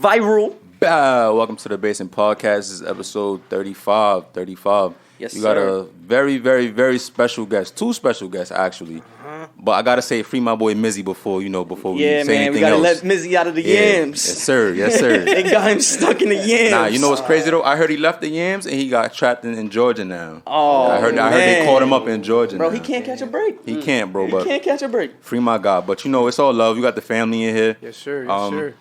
Viral. Welcome to the Basement Podcast. This is episode 35. Yes, you got sir. a very, very, very special guest. Two special guests, actually. But I gotta say, free my boy Mizzy before we say Man, anything we gotta else. let Mizzy out of the yams. Yes, sir. Yes, sir. They got him stuck in the yams. Nah, you know what's crazy though? I heard he left the yams and he got trapped in Georgia now. Oh, I heard they caught him up in Georgia. Bro, now. he can't catch a break. He can't, bro. He But can't catch a break. free my God. But you know, it's all love. You got the family in here. Yes, sir.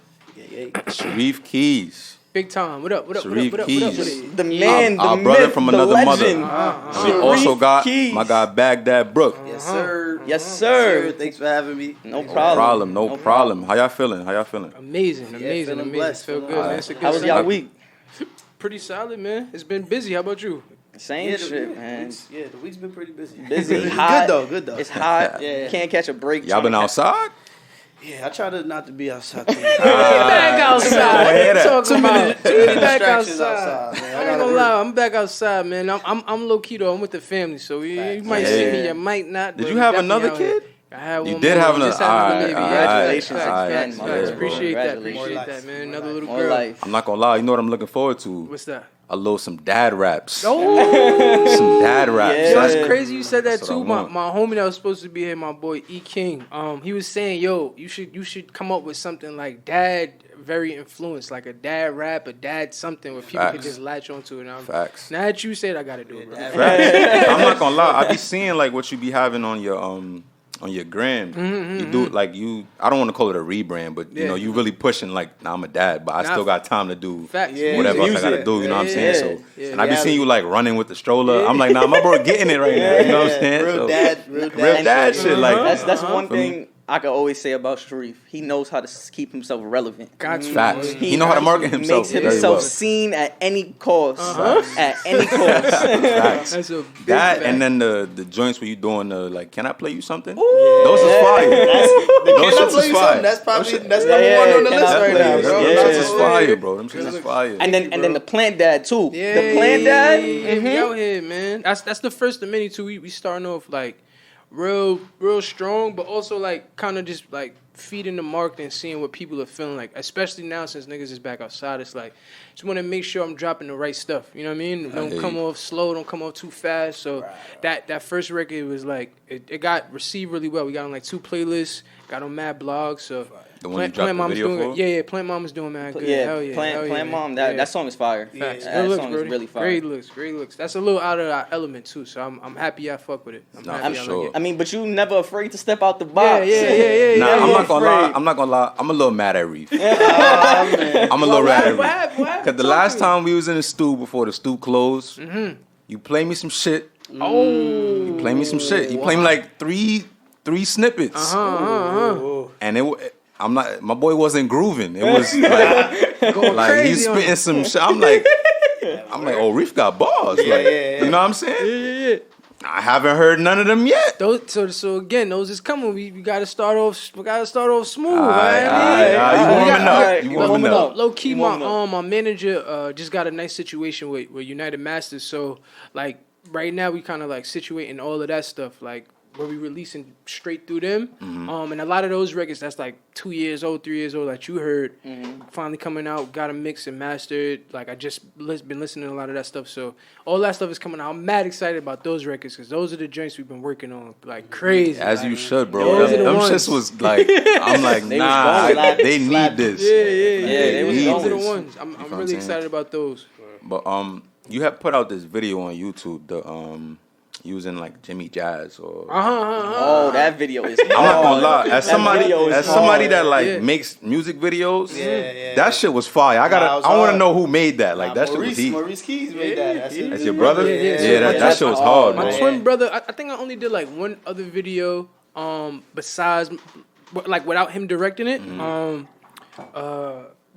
Shareef Keyes. Big time. What up? Shareef Keyes. The man, Our the brother myth, from the another legend. mother. We also got Keyes. my guy Baghdad Brook. Yes, sir. Yes, sir. Thanks for having me. No problem. No problem. How y'all feeling? Amazing. feeling blessed, Feel feeling good, man. It's a good How was Sunday. y'all week? Pretty solid, man. It's been busy. How about you? Same shit, man. The week's been pretty busy. Busy, hot. Good though. It's hot. Yeah. Can't catch a break. Y'all been outside? Yeah, I try to not to be outside too much. Back outside. What you talking about? Too many back Distractions outside. man. I ain't gonna lie. I'm back outside, man. I'm low key though. I'm with the family, so you might see me. You might not. Did but you have definitely another out here. kid? I had one. You did more. have another. Just had another baby. Congratulations Facts, again, facts. bro. Appreciate Congratulations. that, man. Another little More girl. life. I'm not gonna lie. You know what I'm looking forward to? What's that? Some dad raps. Oh. Some dad raps. Yeah. Yo, that's crazy you said that That's what too. I My want. homie that was supposed to be here, my boy E King. He was saying, yo, you should come up with something like dad very influenced, like a dad rap, a dad something where people could Facts. just latch onto it. Facts. Now that you said, I gotta do it, bro. Facts. I'm not gonna lie. I be seeing like what you be having on your gram. You do like I don't want to call it a rebrand, but you Yeah. know, you really pushing like, nah, I'm a dad, but I Nah, still got time to do Facts. whatever else I Music. gotta do. You know what I'm saying? Yeah. So, Yeah. and I be seeing you like running with the stroller. I'm like, nah, my bro getting it right now. You know what I'm saying? Real So, dad. real dad shit. Like That's one For me. thing I could always say about Shareef. He knows how to keep himself relevant. Got you. Facts. boy. He know how to market himself Makes very himself well. seen at any cost. At any cost. Facts. That's a big That fact. and then the joints where you doing the like, can I play you something? Those is fire. Can I shits play is you fire. something? That's probably Those shit- that's number Yeah, one on the can list I right play now, you? bro. Them Yeah. shits is fire, bro. Them shits is fire. And then the plant dad too. Yeah, The plant dad. We out here, man. That's the first of many too. We starting off like real strong, but also like kind of just like feeding the market and seeing what people are feeling like. Especially now since niggas is back outside, it's like just want to make sure I'm dropping the right stuff. You know what I mean? Don't hear come you. off slow. Don't come off too fast. So that first record was like it got received really well. We got on like 2 playlists. Got on mad blogs. So. The one you dropped the Mama's video doing for? Yeah, Plant Mama's doing mad good. Yeah, Hell yeah, Plant hell yeah, Mom. man. That song is fire. Facts. That Good looks, song bro. is really fire. Great looks. That's a little out of our element too, so I'm happy I fuck with it. I'm Nah, happy for I sure. like it. I mean, but you never afraid to step out the box. Yeah. Nah, I'm I'm not gonna lie. afraid. I'm not gonna lie. I'm a little mad at Reef. I'm a little mad at Reef. Cause the last time we was in the stew before the stew closed, you play me some shit. You play me some shit. You play me like three snippets, and I'm not. My boy wasn't grooving. It was like he's crazy on spitting some shit. I'm like, oh, Reef got balls. Like, you know what I'm saying? Yeah. I haven't heard none of them yet. So again, those is coming. We gotta start off. We gotta start off smooth, Alright, right? you warming up. Alright, You you warming warming up. up. Low key, You warming my manager just got a nice situation with United Masters. So like right now we kind of like situating all of that stuff like where we releasing straight through them. And a lot of those records that's like 2 years old, 3 years old that you heard finally coming out, got them mixed and mastered. Like I just been listening to a lot of that stuff. So all that stuff is coming out. I'm mad excited about those records because those are the joints we've been working on like crazy. As like, you should, bro. Those are the Them ones. shits was like, I'm like, They was nah, going they need this. Yeah, they was those going. are the ones. I'm what I'm really saying? excited about those. But you have put out this video on YouTube, the using like Jimmy Jazz or. Oh, that video is. I'm not gonna lie. As video is somebody hard. that like Yeah. makes music videos, Yeah. that shit was fire. I Nah, it was want to hard. know who made that. Like that shit was heat. Maurice Keys made that. That's That's your brother? Yeah. Yeah, that shit was hard, My bro. twin brother, I think I only did like one other video, besides, like without him directing it.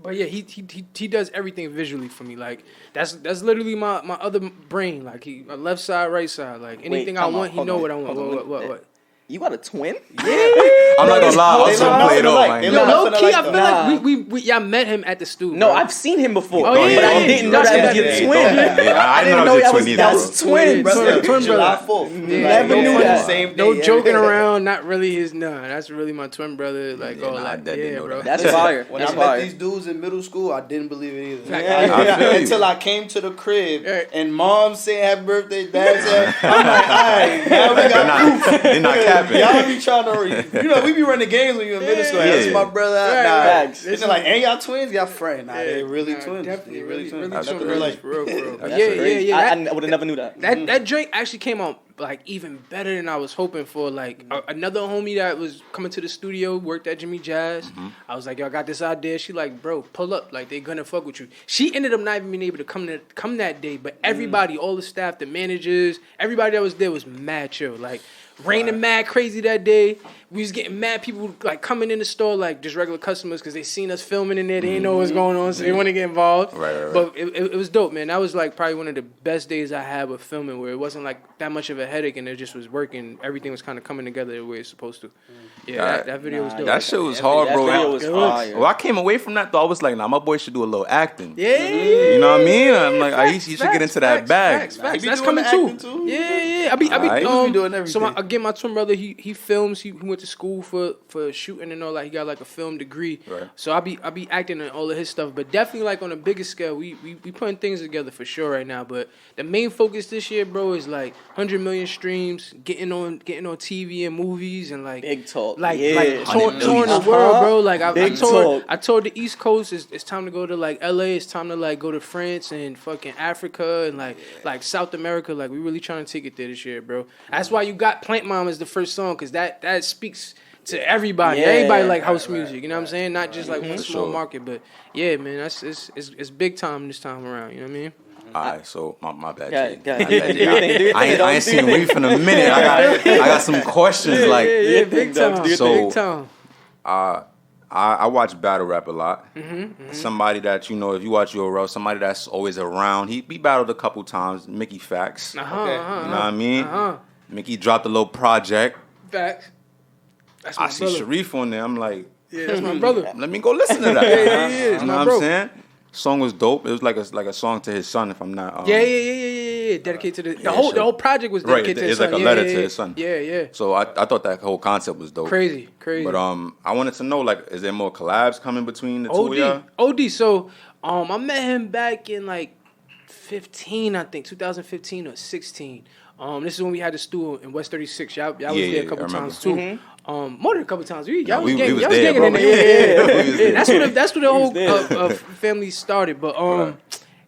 But yeah, he does everything visually for me. Like that's literally my other brain. Like he left side, right side. Like anything I time out, want, he hold know on, what I want. hold on. What? You got a twin? I'm not gonna lie, I was gonna play it off. They Yo, look low nothing key, like I feel them. like we y'all met him at the studio. No, bro. I've seen him before, Oh, yeah, but I yeah, didn't yeah. know that was Yeah, your yeah, twin. Yeah, I didn't know that was your twin that either, was bro. twin. Brother, Twin July brother. 4th. Yeah, Never knew that. Same day. No joking around, not really his. Nah, that's really my twin brother. Like, Yeah, nah, I didn't know bro. that. That's Listen, fire. When That's I met fire. these dudes in middle school, I didn't believe it either. I feel you. Until I came to the crib Yeah. and mom saying happy birthday, dad said, I'm like, alright, now we got proof. They're not capping. Y'all be trying to, we be running games when you in middle school. Yeah. That's my brother. Right, Nah, facts. It's like, ain't y'all twins? Y'all friends? Nah, they really Nah, twins. Definitely, They really twins. That's twin crazy. brothers, for real, for real. That's Yeah, crazy. yeah. I would have never knew that. That joint actually came out like even better than I was hoping for. Like another homie that was coming to the studio worked at Jimmy Jazz. I was like, yo, I got this idea. She like, bro, pull up. Like they gonna fuck with you. She ended up not even being able to come that day, but everybody, all the staff, the managers, everybody that was there was mad chill. Like raining mad crazy that day. We was getting mad people like coming in the store like just regular customers because they seen us filming in there. They didn't know what's going on, so they want to get involved. Right. But it was dope, man. That was like probably one of the best days I had with filming, where it wasn't like that much of a headache and it just was working. Everything was kind of coming together the way it's supposed to. Yeah, that video was dope. That shit was hard, bro. That video was fire. Well, I came away from that though. I was like, nah, my boy should do a little acting. Yeah. You know what I mean? I'm like, he should get into that bag. Facts. be That's doing coming the too. acting too? Yeah. I be Alright. He be doing So everything. again, my twin brother, he films. He went to school for shooting and all that. He got like a film degree. Right. So I be acting in all of his stuff, but definitely like on a bigger scale, we putting things together for sure right now. But the main focus this year, bro, is like 100 million streams, getting on TV and movies, and like Big talk. like Yeah. touring the Uh-huh. world, bro. Like I Big toured talk. the East Coast. It's time to go to like LA. It's time to like go to France and fucking Africa and like South America. Like we really trying to take it there this year, bro. That's why you got Plant Mom as the first song, because that speaks to everybody. Yeah. Everybody like house music. You know what I'm saying? Not just like one For small sure. market, but yeah, man. It's big time this time around. You know what I mean? All right, so my bad. Yeah, Jay. yeah. My bad, Do your Jay. thing, do your I thing, ain't seen Reef in a minute. I got some questions. Like, Yeah, big time. So- Big time. I watch battle rap a lot. Somebody that, if you watch URL, somebody that's always around. He battled a couple times. Mickey Factz. You know what I mean? Mickey dropped a little project. Facts. That's I my see brother. Shareef on there. I'm like, Yeah, that's my brother. let me go listen to that. Yeah. You It's know my what bro. I'm saying? Song was dope. It was like a song to his son, if I'm not. Yeah. Dedicated to the yeah, whole sure. the whole project was Right, dedicated to his it's like son. a letter to his son. Yeah. So I thought that whole concept was dope. Crazy. But I wanted to know, like, is there more collabs coming between the two of y'all? OD. So I met him back in like 15, I think 2015 or 16. This is when we had the studio in West 36. Y'all was Yeah, there a couple I remember. times too. More than a couple times. Y'all we was getting, was y'all was there, getting bro. in there. We was there. That's where the whole family started. But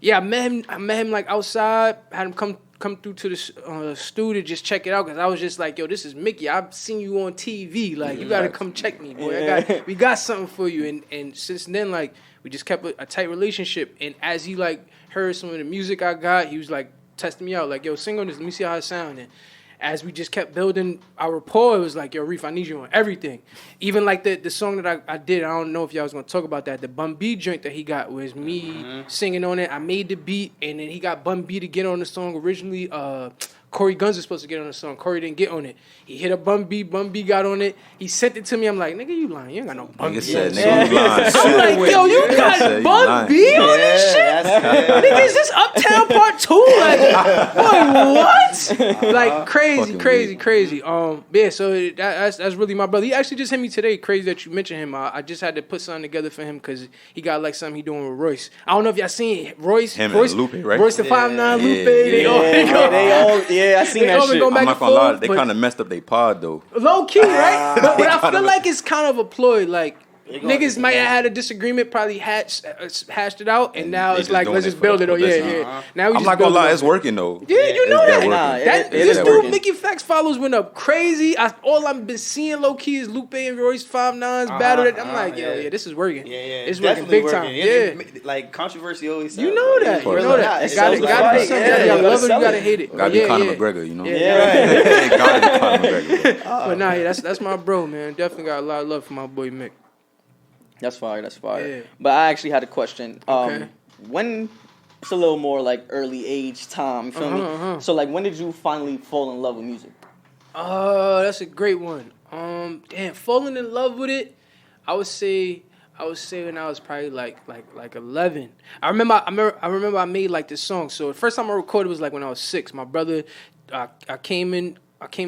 yeah, I met him like outside. Had him come through to the studio, just check it out, because I was just like, yo, this is Mickey. I've seen you on TV. Like, you gotta come check me, boy. We got something for you. And since then, like, we just kept a tight relationship. And as he like heard some of the music I got, he was like testing me out, like, yo, sing on this. Let me see how it sound. And as we just kept building our rapport, it was like, yo, Reef, I need you on everything. Even like the song that I did, I don't know if y'all was going to talk about that. The Bun B joint that he got was me singing on it. I made the beat, and then he got Bun B to get on the song originally. Corey Guns was supposed to get on the song. Corey didn't get on it. He hit a Bun B. Bun B got on it. He sent it to me. I'm like, nigga, you lying. You ain't got no Bun B. Nigga said, on this nigga, you lying. I'm like, yo, you got said you Bun lying. B on this shit? Nigga, is this Uptown Part 2? Like, boy, what? Like, crazy. Yeah, so that's really my brother. He actually just hit me today. Crazy that you mentioned him. I just had to put something together for him because he got like something he doing with Royce. I don't know if y'all seen it. Royce Him and Lupe, right? Royce the 5'9", Lupe. I seen that shit. Go back I'm not and gonna lie, forth, they but kind of messed up their pod though. low key, right? But I feel like it's kind of a ploy. Like niggas might have had a disagreement, probably hashed it out, and now they it's just like doing let's it just for build the it. Now we I'm just not gonna build lie, it it's working though. Yeah, you know It's that. Nah, That it this is dude working. Mickey Factz follows went up crazy. All I've been seeing low key is Lupe and Royce 5'9" battle. I'm like, yo, this is working. Yeah, it's working big time. Yeah. Like, controversy always You know that. You know that. It It gotta sells be right. something. Yeah, You you gotta gotta love it. You sell gotta it. hate it. Gotta be Conor McGregor, you know. Yeah. Gotta be Conor McGregor. But nah, yeah, that's my bro, man. Definitely got a lot of love for my boy Mick. That's fire. Yeah. But I actually had a question. Okay. When it's a little more like early age time, you feel me? So like, when did you finally fall in love with music? That's a great one. Damn, falling in love with it. I would say when I was probably like 11. I remember I made like this song. So the first time I recorded was like when I was 6. My brother, I came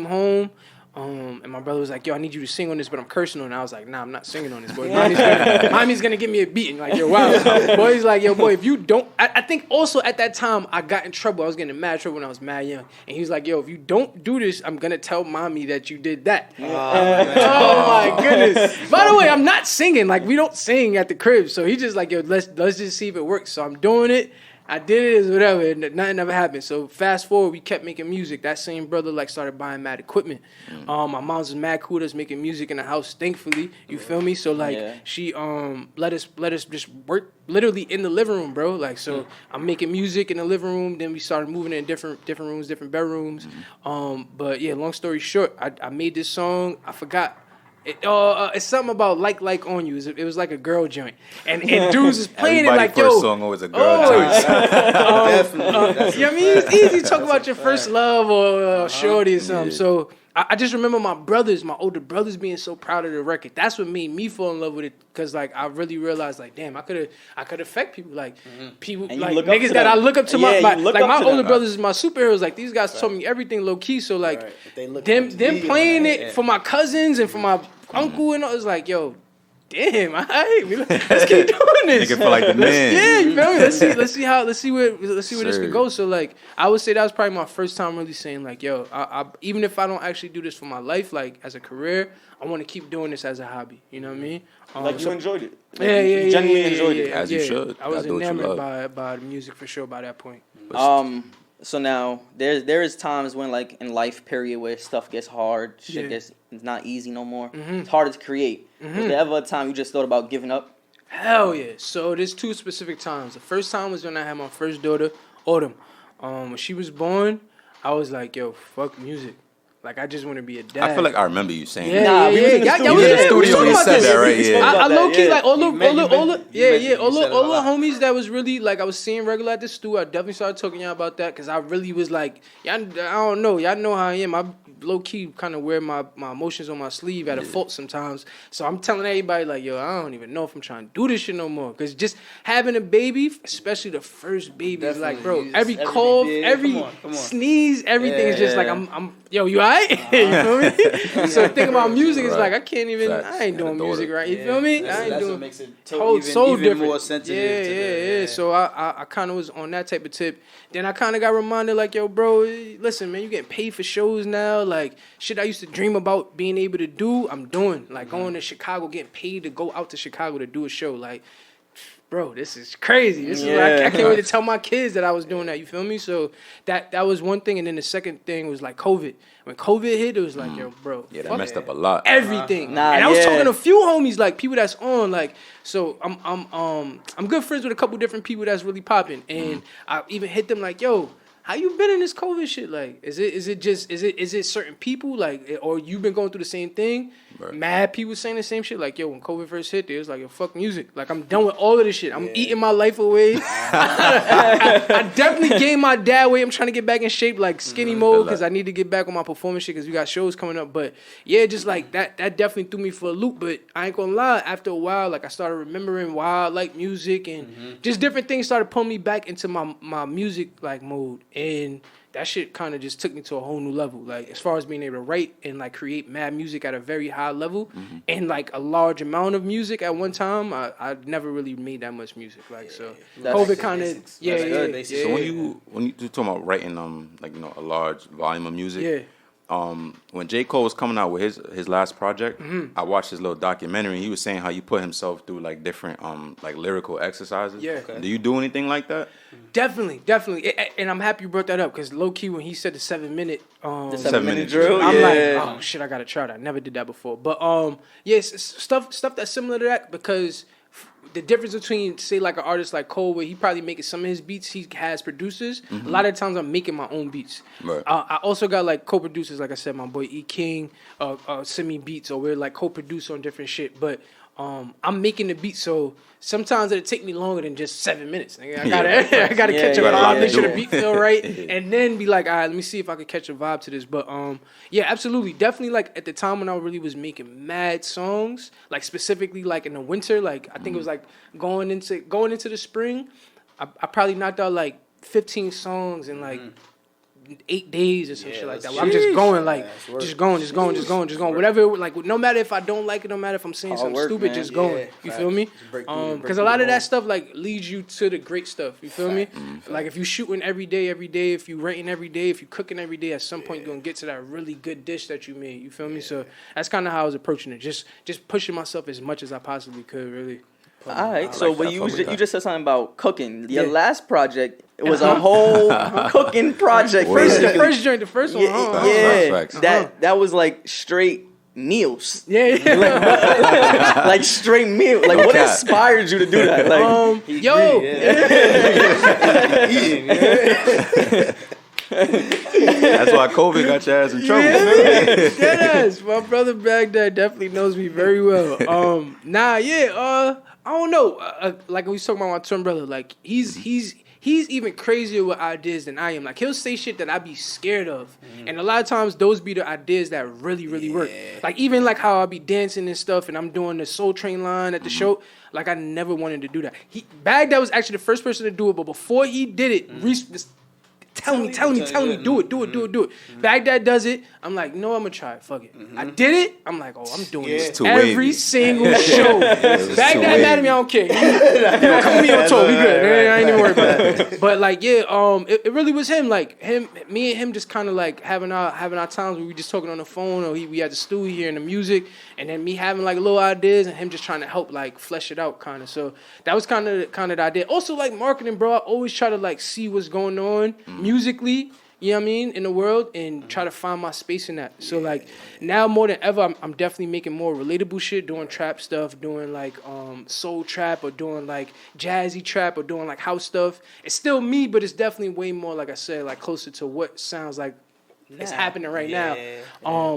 home. And my brother was like, yo, I need you to sing on this, but I'm cursing on it. I was like, nah, I'm not singing on this, boy. Mommy's gonna give me a beating. Like, yo, wow. Boy's like, yo, boy, if you don't... I think also at that time, I got in trouble. I was getting in mad trouble when I was mad young. And he was like, yo, if you don't do this, I'm gonna tell mommy that you did that. Oh my goodness. By the way, I'm not singing. Like, we don't sing at the crib. So he just like, yo, let's just see if it works. So I'm doing it. I did it as whatever, and nothing ever happened. So fast forward, we kept making music. That same brother like started buying mad equipment. My mom's was mad cool with us making music in the house, thankfully. You feel me? So like she let us just work literally in the living room, bro. Like so I'm making music in the living room, then we started moving in different rooms, different bedrooms. But yeah, long story short, I made this song. I forgot. It's something about like on you. It was like a girl joint, and dudes is playing it like first yo. Song always a girl joint. Definitely. You know what I mean? It's easy to talk about your first love or shorty or something. Yeah. So I just remember my older brothers being so proud of the record. That's what made me fall in love with it. Cause like I really realized like damn I could affect people like people and like niggas that I look up to my older brothers is my superheroes like these guys told me everything low key so like them playing it for my cousins and for my uncle and all it's like yo damn let's keep doing this. Nigga feel like the man. Yeah, you feel me? Let's see where this could go. So like I would say that was probably my first time really saying like yo I even if I don't actually do this for my life like as a career I want to keep doing this as a hobby. You know what I mean? You enjoyed it. Like, you genuinely enjoyed it. As you should. I was enamored by the music for sure by that point. So now there is times when like in life period where stuff gets hard, it's not easy no more. It's harder to create. Was there ever a time you just thought about giving up? Hell yeah. So there's 2 specific times. The first time was when I had my first daughter, Autumn. When she was born, I was like, yo, fuck music. Like, I just want to be a dad. I feel like I remember you saying that. Nah, we was in the studio. You said that, right? Yeah. I low-key, like, all the homies that was really, like, I was seeing regular at the studio, I definitely started talking to y'all about that, because I really was like, I don't know. Y'all know how I am. I low-key kind of wear my emotions on my sleeve at a fault sometimes. So I'm telling everybody, like, yo, I don't even know if I'm trying to do this shit no more. Because just having a baby, especially the first baby, is like, bro, every cough, every sneeze, everything is just like, I'm yo, you alright? You feel me? So thinking about music is like, I can't even, I ain't doing music right. You feel me? I ain't doing what makes it so different. More sensitive. Yeah. So I kind of was on that type of tip. Then I kind of got reminded, like, yo, bro, listen, man, you getting paid for shows now. Like, shit I used to dream about being able to do, I'm doing. Like, going to Chicago, getting paid to go out to Chicago to do a show. Like, bro, this is crazy. This is I can't wait to tell my kids that I was doing that. You feel me? So that was one thing. And then the second thing was, like, COVID. When COVID hit, it was like, yo, bro. Yeah, that messed up a lot. Everything. And I was talking to a few homies, like, people that's on, like, so I'm good friends with a couple different people that's really popping. And I even hit them like, yo, how you been in this COVID shit? Like, is it certain people, like, or you been going through the same thing? Right. Mad people saying the same shit. Like, yo, when COVID first hit, it was like, yo, fuck music. Like, I'm done with all of this shit. I'm eating my life away. I definitely gained my dad weight. I'm trying to get back in shape, like skinny mode, because I need to get back on my performance shit because we got shows coming up. But yeah, just like that definitely threw me for a loop. But I ain't gonna lie, after a while, like I started remembering why I like music and just different things started pulling me back into my music like mode. And that shit kind of just took me to a whole new level. Like, as far as being able to write and, like, create mad music at a very high level and, like, a large amount of music at one time, I never really made that much music. Like, so COVID kind of, So when you talking about writing, like, you know, a large volume of music, when J. Cole was coming out with his last project, I watched his little documentary, and he was saying how you put himself through, like, different, like, lyrical exercises. Yeah. Okay. Do you do anything like that? Definitely. And I'm happy you brought that up, because low-key, when he said the 7-minute... the 7-minute drill? I'm like, oh, shit, I gotta try that. I never did that before. But, stuff that's similar to that, because... The difference between, say, like an artist like Cole, where he probably making some of his beats, he has producers. A lot of times I'm making my own beats. Right. I also got, like, co-producers, like I said, my boy E. King, send me beats, or we're, like, co-producer on different shit. But I'm making the beat, so sometimes it'll take me longer than just 7 minutes. I gotta catch a vibe, make sure the beat feel right, and then be like, all right, let me see if I can catch a vibe to this. But yeah, absolutely, definitely. Like at the time when I really was making mad songs, like specifically like in the winter, like I think it was like going into the spring, I probably knocked out like 15 songs in like 8 days or some shit like that. Where I'm just going, like, just going. Whatever, like, no matter if I don't like it, no matter if I'm saying something stupid, man. Just going. You feel me? Because a lot of that stuff, like, leads you to the great stuff. You feel me? Like, if you shooting every day, if you writing every day, if you cooking every day, at some point you're going to get to that really good dish that you made. You feel me? So that's kind of how I was approaching it. Just pushing myself as much as I possibly could, really. All right, so but you just said something about cooking. Your last project, it was a whole cooking project. The first one. That was like straight meals. Yeah. Like straight meal. Like what inspired you to do that? Like That's why COVID got your ass in trouble. Yes, my brother Baghdad definitely knows me very well. I don't know. Like we was talking about my twin brother, like he's even crazier with ideas than I am. Like he'll say shit that I be scared of, and a lot of times those be the ideas that really work. Like even like how I be dancing and stuff, and I'm doing the Soul Train line at the show. Like I never wanted to do that. Baghdad was actually the first person to do it, but before he did it, Tell me, do it. Baghdad does it. I'm like, no, I'm gonna try it. Fuck it. I did it. I'm like, I'm doing this every single show. Baghdad mad at me, I don't care. Come with me on tour, we good. I ain't even worried about that. But like, it really was him. Like me and him just kind of like having our times where we just talking on the phone, or we had the studio here and the music, and then me having like little ideas and him just trying to help like flesh it out, kind of. So that was kind of the idea. Also like marketing, bro. I always try to like see what's going on musically, you know what I mean, in the world, and try to find my space in that. So like now more than ever, I'm definitely making more relatable shit, doing trap stuff, doing like soul trap, or doing like jazzy trap, or doing like house stuff. It's still me, but it's definitely way more, like I said, like closer to what sounds like it's happening right now.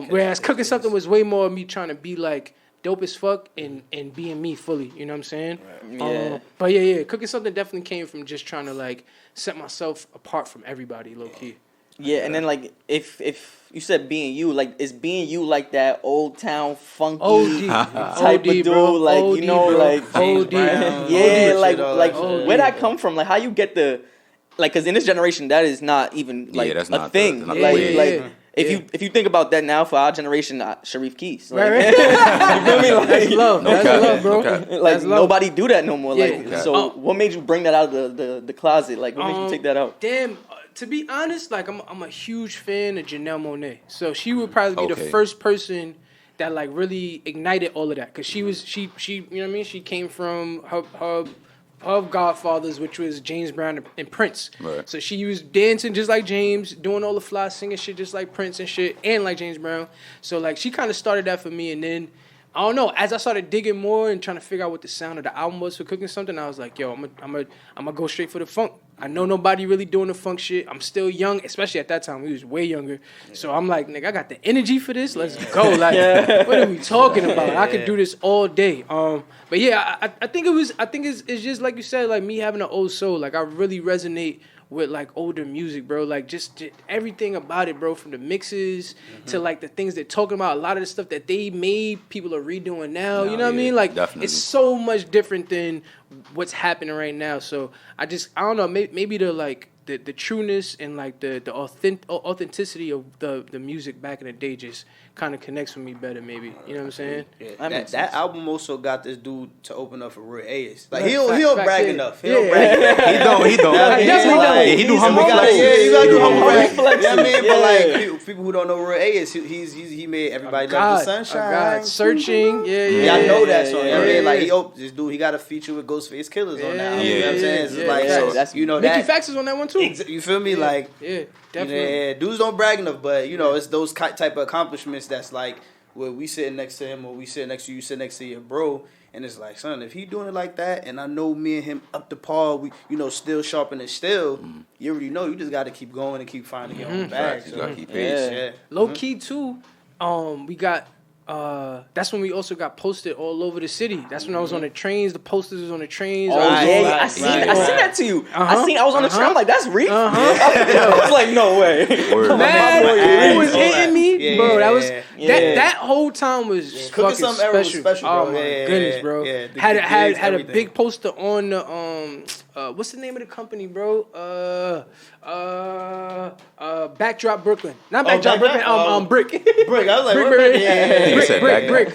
Whereas cooking something was way more me trying to be like dope as fuck and being me fully, you know what I'm saying? Right. But cooking something definitely came from just trying to like set myself apart from everybody, low key. Yeah, and then like if you said being you, like is being you like that old town funky type of dude, like OD, you know, bro. Like OD, like where'd that come from? Like how you get the like, because in this generation that is not even like that's a thing. If you think about that now for our generation, Shareef Keyes. Like, right. You feel me? Like, that's love. That's love, bro. Okay. Like nobody do that no more. Like so, what made you bring that out of the closet? Like what made you take that out? Damn. To be honest, like I'm a huge fan of Janelle Monáe. So she would probably be the first person that like really ignited all of that, because she you know what I mean. She came from her godfathers, which was James Brown and Prince. Right. So she was dancing just like James, doing all the fly singing shit just like Prince and shit, and like James Brown. So like she kind of started that for me, and then I don't know, as I started digging more and trying to figure out what the sound of the album was for cooking something, I was like, yo, I'm gonna go straight for the funk. I know nobody really doing the funk shit. I'm still young, especially at that time. We was way younger. So I'm like, nigga, I got the energy for this. Let's go. Like, what are we talking about? I could do this all day. But yeah, I think it's just like you said, like me having an old soul. Like I really resonate with like older music, bro. Like just everything about it, bro. From the mixes to like the things they're talking about. A lot of the stuff that they made, people are redoing now. You know what I mean? Like it's so much different than what's happening right now. So I don't know. Maybe the trueness and like the authenticity of the music back in the day just kind of connects with me better, maybe. You know what I'm saying? Yeah. That album also got this dude to open up for Real A's. Like he don't brag enough. He don't brag enough. He don't. He do humble flex. Yeah, you gotta do humble flex. You know what I mean? But like people who don't know Real A's, he made Everybody Loves the Sunshine. Searching. Yeah, I know that song. I mean, like this dude, he got a feature with Ghostface Killers on that. You know what I'm saying? It's like that's you know that. Nicki Factz is on that one too. You feel me? Like definitely. Dudes don't brag enough, but it's those type of accomplishments that's like where we sitting next to him, or we sitting next to you, sit next to your bro, and it's like, son, if he doing it like that, and I know me and him up to par, we still sharpening still. You already know, you just got to keep going and keep finding your own bag. You got to keep pace. Low key too. We got that's when we also got posted all over the city. That's when I was on the trains. The posters was on the trains. I seen that to you. I was on the train. I'm like, that's Reef. I was like, no way. Man, who was hitting me, bro? That was that whole time was fucking special. Oh my goodness, bro. Had a big poster on the what's the name of the company, bro? Backdrop Brooklyn. Not Backdrop Brooklyn. Brick. Brick. I was like, Brick.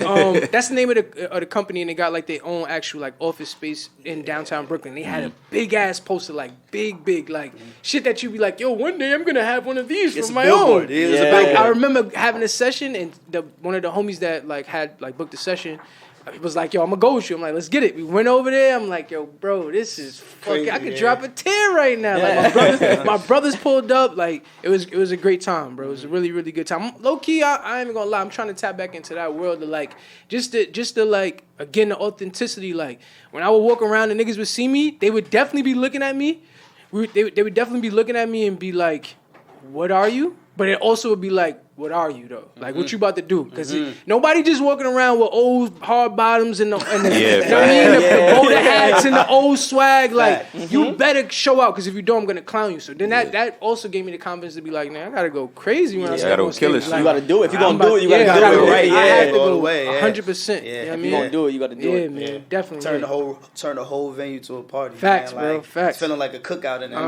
That's the name of the company, and they got like their own actual like office space in downtown Brooklyn. They had a big ass poster, like big, like shit that you'd be like, yo, one day I'm gonna have one of these for my own. Like I remember having a session, and one of the homies that like had like booked the session. It was like, yo, I'm gonna go with you. I'm like, let's get it. We went over there. I'm like, yo, bro, this is fucking. I could drop a tear right now. Like my brothers pulled up. Like it was a great time, bro. It was a really, really good time. Low key, I ain't even gonna lie. I'm trying to tap back into that world of like just to like again the authenticity. Like when I would walk around, and niggas would see me, they would definitely be looking at me. They would definitely be looking at me and be like, what are you? But it also would be like, what are you though? Like, what you about to do? Because nobody just walking around with old hard bottoms and the the boulder hats and the old swag. Like, you better show out, because if you don't, I'm gonna clown you. So then that also gave me the confidence to be like, man, I gotta go crazy when I start on stage. Like, you gotta do it. If you're gonna do it, you gotta do it right. I had to go 100%. Yeah, if you're gonna do it, you gotta do it. Yeah, man, definitely. Turn the whole venue to a party. Facts, man. bro. Like, Facts. It's feeling like a cookout in there.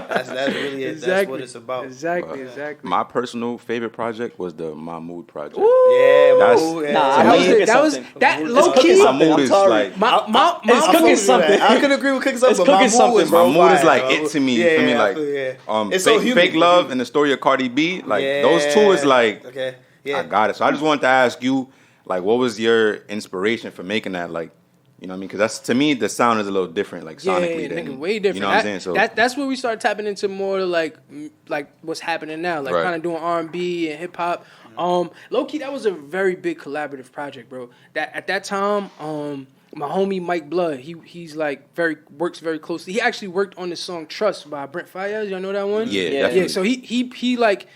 That's really it. Exactly. That's what it's about. Exactly. My personal favorite project was the Mahmood project. Ooh. That low key. Mahmood is like it's cooking something. I could agree with cooking something. It's cooking something, bro. Mahmood is like it to me. For me, like it's so human. Fake Love and the Story of Cardi B. Like those two is like I got it. So I just wanted to ask you, like, what was your inspiration for making that? Like, you know what I mean? Because that's, to me, the sound is a little different, like sonically. Nigga, way different. You know what I'm saying? So that's where we started tapping into more like what's happening now, like kind of doing R&B and hip hop. Low key, that was a very big collaborative project, bro. That at that time, my homie Mike Blood, he's like works very closely. He actually worked on the song "Trust" by Brent Faiyaz. Y'all know that one? Yeah. So he like,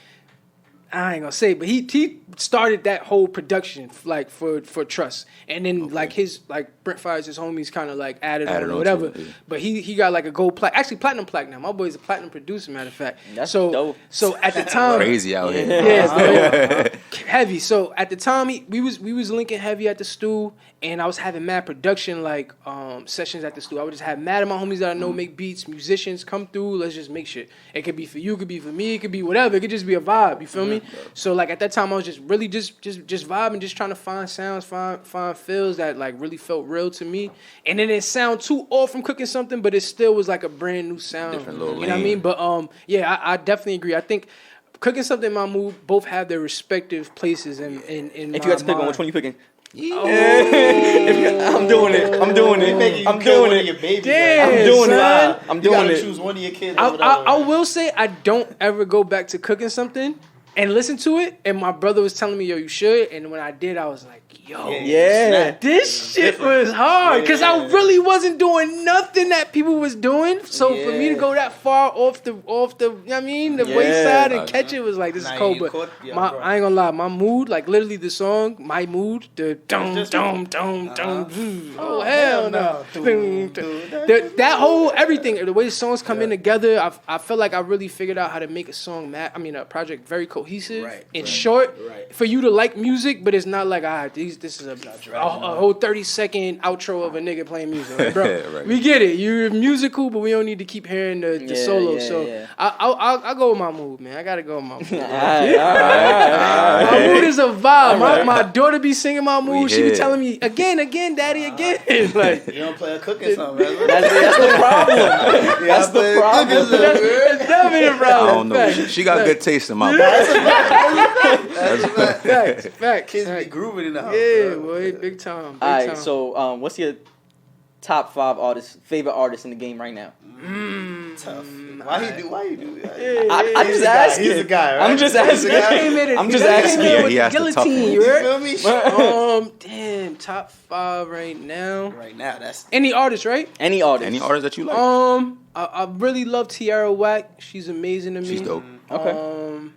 I ain't gonna say, but he started that whole production like for Trust, and then like his like Brent Faiyaz, his homies kind of like added on or whatever. But he got like a gold plaque, actually platinum plaque now. My boy's a platinum producer, matter of fact. That's dope. So at the time, crazy out here. Heavy. So at the time, we was linking heavy at the stew, and I was having mad production like sessions at the stew. I would just have mad of my homies that I know make beats, musicians come through. Let's just make shit. It could be for you, it could be for me, it could be whatever. It could just be a vibe. You feel me? So like at that time, I was just really just vibing, just trying to find sounds, find feels that like really felt real to me. And then it sound too off from cooking something, but it still was like a brand new sound. Different little you know what I mean? But I definitely agree. I think Cooking Something and Mahmood both have their respective places in if you had to pick one, which one you picking? I'm doing it. I'm doing it. I'm doing it. Your baby, damn, I'm doing son. it. I'm doing it. Choose one of your kids. I will say I don't ever go back to Cooking Something and listen to it. And my brother was telling me, yo, you should. And when I did, I was like, yo, this shit was hard. Because I really wasn't doing nothing that people was doing. So for me to go that far off the you know what I mean, the wayside and catch it was like, this is cold. But I ain't gonna lie, my mood, like literally the song, my mood, the dum. Oh hell no. That whole everything, the way the songs come in together, I felt like I really figured out how to make a project very cohesive and short for you to like music, but it's not like this is a whole 30-second outro of a nigga playing music, like, bro. We get it. You're musical, but we don't need to keep hearing the solo. I'll go with my mood, man. I gotta go with my mood. My mood is a vibe. My daughter be singing my mood. She be telling me again, daddy, again. Like, you don't play a cooking song, man. That's the problem. That's the problem. That's definitely a problem. I don't know. She got good taste in my mouth. Facts. Kids be grooving in the house. Yeah, boy, big time. All right, so what's your top 5 favorite artists in the game right now? Tough. Why you do that? I'm just asking. He's the guy, right? I'm just asking. I'm just asking. Yeah, he has to tough one. You feel me? Damn, top 5 right now. Right now, that's any artist, right? Any artist that you like? I really love Tierra Whack. She's amazing to me. She's dope. Okay.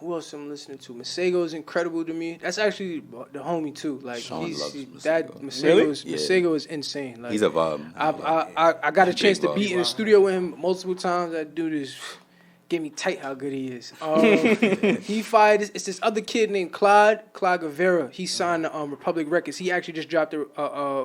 who else I'm listening to? Masego is incredible to me. That's actually the homie too. Like Masego is insane. Like, he's a vibe. I got a chance to be in the studio with him multiple times. That dude is get me tight how good he is. He fired. It's this other kid named Clyde Guevara. He signed to Republic Records. He actually just dropped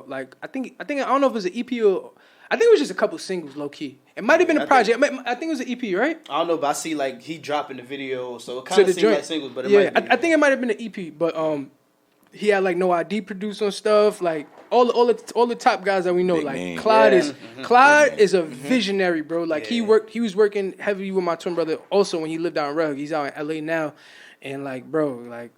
like I think I don't know if it was an EP or I think it was just a couple singles, low key. It might have been a project. I think it was an EP, right? I don't know, but I see like he dropping the video, so it kind of seemed like singles. But I think it might have been an EP, but he had like No ID produced on stuff, like all the top guys that we know. Big like name. Clyde is a visionary, bro. Like he was working heavily with my twin brother also when he lived out in Rug. He's out in LA now, and like bro, like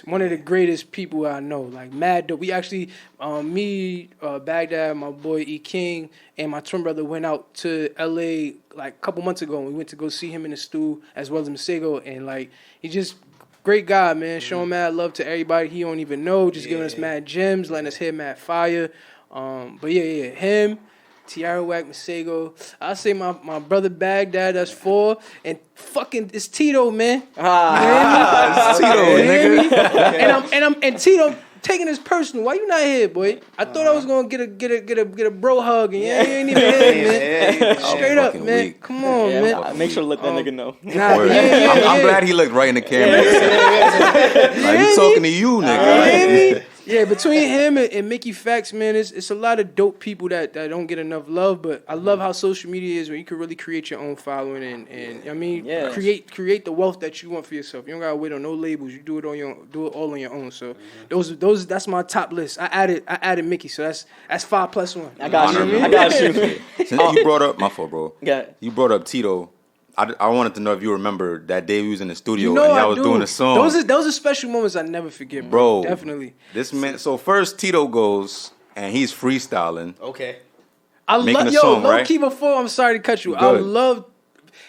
one of the greatest people I know, like mad dope. We actually, me, Baghdad, my boy E King, and my twin brother went out to LA like a couple months ago, and we went to go see him in the stew as well as Masego, and like he just great guy, man. Showing mad love to everybody he don't even know, just giving us mad gems, letting us hear mad fire. But him. Tiara Wack, Masego. I say my brother Baghdad, that's 4. And fucking it's Tito, man. It's Tito, nigga. And Tito taking this personal. Why you not here, boy? I thought I was gonna get a bro hug, and you ain't even here, man. Straight up, man. Weak. Come on, man. Make sure to let that nigga know. I'm glad he looked right in the camera. Like he's talking to you, nigga. Yeah, between him and Mickey Factz, man, it's a lot of dope people that don't get enough love. But I love how social media is, where you can really create your own following and I mean, create the wealth that you want for yourself. You don't gotta wait on no labels. You do it all on your own. So those that's my top list. I added Mickey, so that's 5+1. I got you. Since you brought up my fault, bro. Yeah. You brought up Tito. I wanted to know if you remember that day we was in the studio and I was doing a song. Those are special moments I never forget, bro. Definitely. This man. So first Tito goes and he's freestyling. Okay. Low key before. I'm sorry to cut you. Good.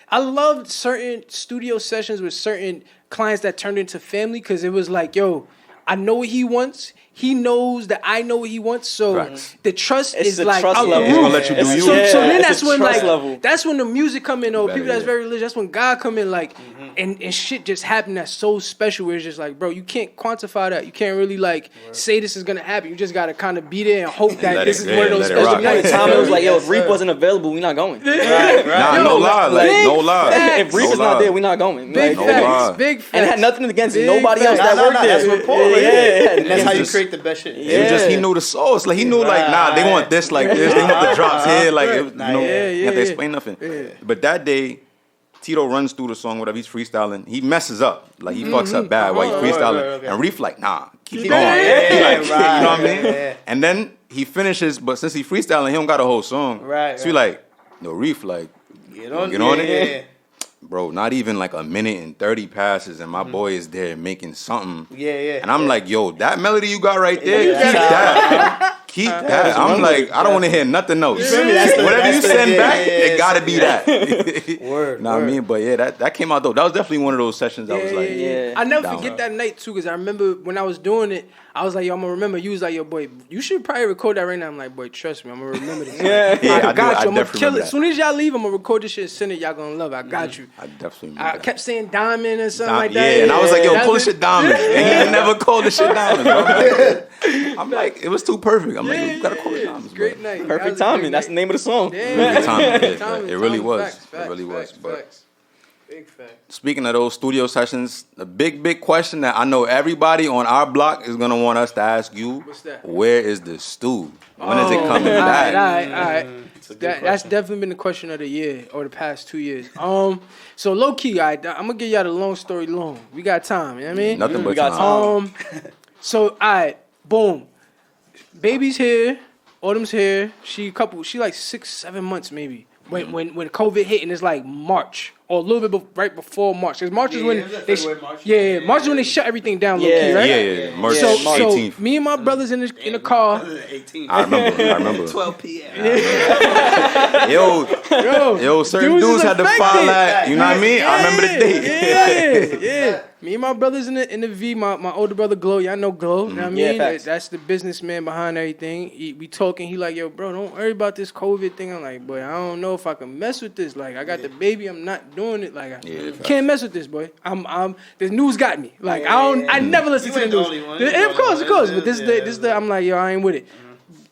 I loved certain studio sessions with certain clients that turned into family because it was like, yo, I know what he wants. He knows that I know what he wants, so the trust is like trust level. He's gonna let you do you. So then that's when that's when the music come in, or people that's very religious. That's when God come in, like, and shit just happen that's so special. Where it's just like, bro, you can't quantify that. You can't really like say this is gonna happen. You just gotta kind of be there and hope that this is one of those special nights. Time it was like, yo, if Reef wasn't available, we not going. Nah, no lie, no lie. If Reef is not there, we not going. Big facts, big facts. And it had nothing against nobody else that worked there. That's rapport. Yeah, and that's how you create the best shit. He knew the sauce. Like he knew, like, nah, they want this like this. They want the drops here. Like, you have to explain nothing. But that day, Tito runs through the song, whatever. He's freestyling. He messes up. Like he fucks up bad while he's freestyling. And Reef like, nah, keep going. He like, you know what I mean? And then he finishes, but since he freestyling, he don't got a whole song. So he like, no, Reef, like, get on it. Bro, not even like a minute and 30 passes, and my boy is there making something. And I'm like, yo, that melody you got right there, keep that. Keep that. I'm like, I don't want to hear nothing else. Whatever you send back, it got to be that. Word. Know what I mean? But yeah, that came out though. That was definitely one of those sessions I was like, I never forget that night too, because I remember when I was doing it, I was like, yo, I'm going to remember. You was like, yo, boy, you should probably record that right now. I'm like, boy, trust me, I'm going to remember this. I got you. I'm going to kill it. As soon as y'all leave, I'm going to record this shit and send it. Y'all going to love it. I got you. I definitely remember I kept saying diamond and something like that. Yeah, and I was like, yo, call this shit diamond. And he never called this shit diamond, bro. I'm like, it was too perfect. I'm like, you got to call it diamond. Great night. Perfect timing. That's the name of the song. Perfect timing. It really was. It really was. But big fact. Speaking of those studio sessions, the big question that I know everybody on our block is gonna want us to ask you: what's that? Where is the stew? When is it coming back? All right. That's definitely been the question of the year or the past 2 years. So low key, I'm gonna give y'all the long story long. We got time. You know what I mean? Nothing but we got time. So all right, boom. Baby's here. Autumn's here. She like 6-7 months maybe. When COVID hit and it's like March or a little bit right before March. Because March is when March is when they shut everything down low key, right? Yeah. March 18th. So me and my brothers in the car. 18th. I remember. 12 p.m. Yo, certain dudes had to file that. You know what I mean? I remember the date. Yeah. Me and my brothers in the V, my older brother Glow, y'all know Glow, you know what I mean? That's the businessman behind everything. We talking, he like, yo, bro, don't worry about this COVID thing. I'm like, boy, I don't know if I can mess with this. Like, I got the baby, I'm not doing it. Like, I can't mess with this, boy. The news got me. Like, I never listen to the news. Of course. But this I'm like, yo, I ain't with it.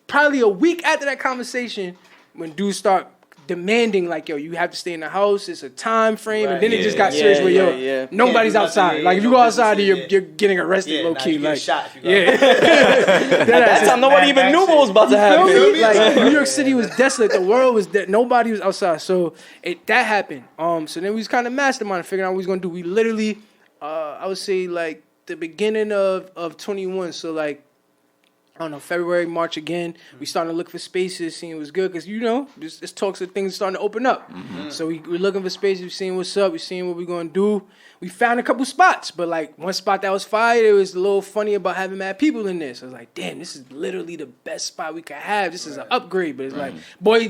Probably a week after that conversation, when dudes start demanding, like, yo, you have to stay in the house, it's a time frame, and then it just got serious where, nobody's outside. Like, if you go outside, you're getting arrested, low key. Like, shot. That time, nobody even knew what was about to happen. Like, New York City was desolate, the world was dead, nobody was outside. So that happened. So then we was kind of masterminding, figuring out what we was gonna do. We literally, I would say, like, the beginning of 21. So like, I don't know, February, March again. We started to look for spaces, seeing what's good, because, this talks of things starting to open up. So we're looking for spaces, we're seeing what's up, we're seeing what we're going to do. We found a couple spots, but like one spot that was fire, it was a little funny about having mad people in there. So I was like, damn, this is literally the best spot we could have. This is an upgrade, but it's like, boy,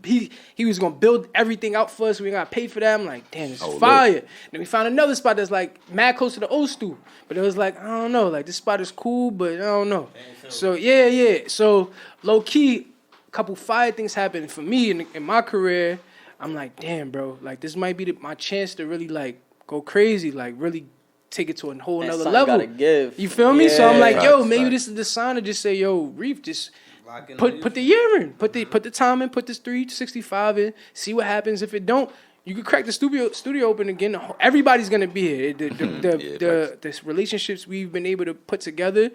he was going to build everything out for us. We got to pay for that. I'm like, damn, this is fire. Look. Then we found another spot that's like mad close to the old stool. But it was like, I don't know, like this spot is cool, but I don't know. So yeah. So low key, a couple fire things happened for me in my career. I'm like, damn, bro, like this might be my chance to really like go crazy, like really take it to a whole nother level. Gotta give. You feel me? So I'm like, yo, maybe this is the sign to just say, yo, Reef, just put the year in, put the time in, put this 365 in, see what happens. If it don't, you could crack the studio open again. Everybody's gonna be here. The relationships we've been able to put together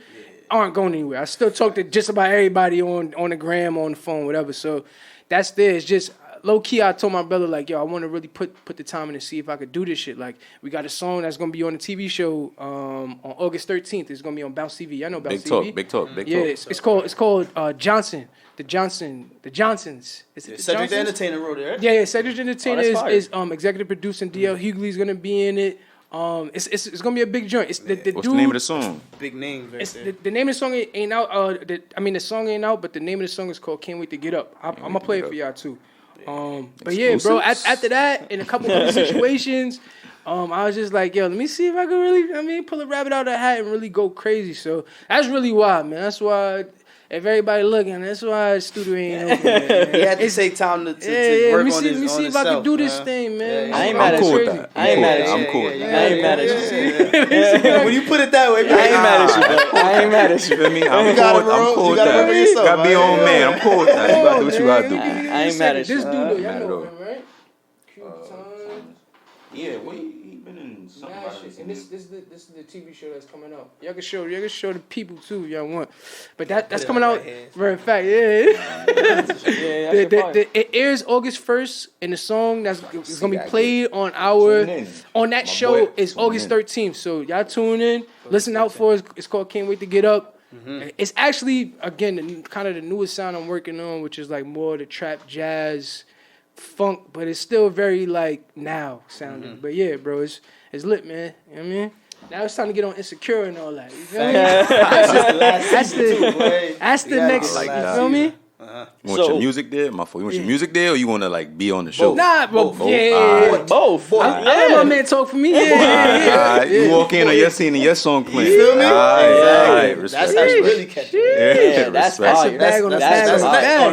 aren't going anywhere. I still talk to just about everybody on the gram, on the phone, whatever. So that's there. It's just low key. I told my brother, like, yo, I want to really put the time in to see if I could do this shit. Like, we got a song that's gonna be on the TV show on August 13th. It's gonna be on Bounce TV. I know Bounce TV. Big talk. Yeah, it's called Johnson. The Johnsons. Is it Cedric the Entertainer wrote it, right? Yeah. Cedric the Entertainer is executive producing. DL Hughley's gonna be in it. It's gonna be a big joint. It's the What's dude, the name of the song? Big name. The name of the song ain't out. The song ain't out, but the name of the song is called "Can't Wait to Get Up." I'm gonna play it for y'all too. But yeah, bro. After that, in a couple of situations, I was just like, yo, let me see if I can really, pull a rabbit out of the hat and really go crazy. So that's really why, man. That's why. If everybody looking, that's why the studio ain't open. Man. He had to take time to work on his Let me see if I can do this thing, man. I ain't mad at you. I ain't mad at you. I'm cool. I ain't mad at you. When you put it that way, I ain't mad at you, bro. I ain't mad at you. Feel me? I'm cool with that. You gotta be your own man. I'm cool with that. You gotta do what you gotta do. I ain't mad at you. This dude, y'all know him, right? Yeah, he been in something about it. And this is the TV show that's coming out. Y'all can show the people too if y'all want. But that's coming out very fast. It airs August 1st, and the song that's gonna be played on that show is August 13th. So y'all tune in, listen out for it. It's called Can't Wait to Get Up. It's actually, again, kind of the newest sound I'm working on, which is like more the trap, jazz, funk, but it's still very like now sounding. But yeah, bro, it's lit, man. You know what I mean? Now it's time to get on Insecure and all that. You feel me? That's the next. Like you feel me? You want your music there, my fault. You want your music there, or you want to like be on the show? Nah, both. Both. I let my man talk for me. Yeah. You walk in on your scene and your song playing. You feel me? Respect. That's really catchy. That's a bag on the bag. That's the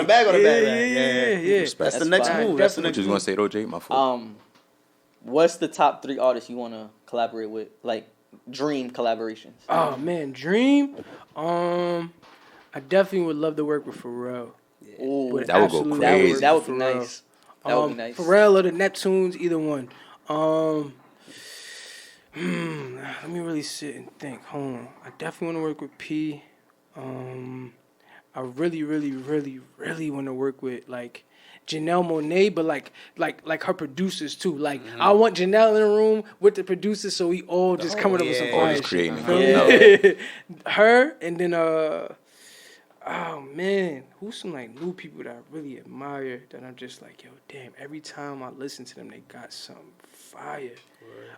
bag on the bag. Yeah. That's the next move. That's the next What you move. gonna say, though, Jay? My fault. What's the top 3 artists you want to collaborate with? Like dream collaborations. Oh man, dream. I definitely would love to work with Pharrell. Ooh, that would go crazy. That would be nice. That would be nice. Pharrell or the Neptunes, either one. Let me really sit and think. Hold on. I definitely want to work with P. I really, really, really, really want to work with like Janelle Monáe, but like her producers too. Like I want Janelle in the room with the producers, so we all just coming up with some fire just creating shit. Her and then oh man, who's some like new people that I really admire that I'm just like, yo, damn, every time I listen to them, they got something fire.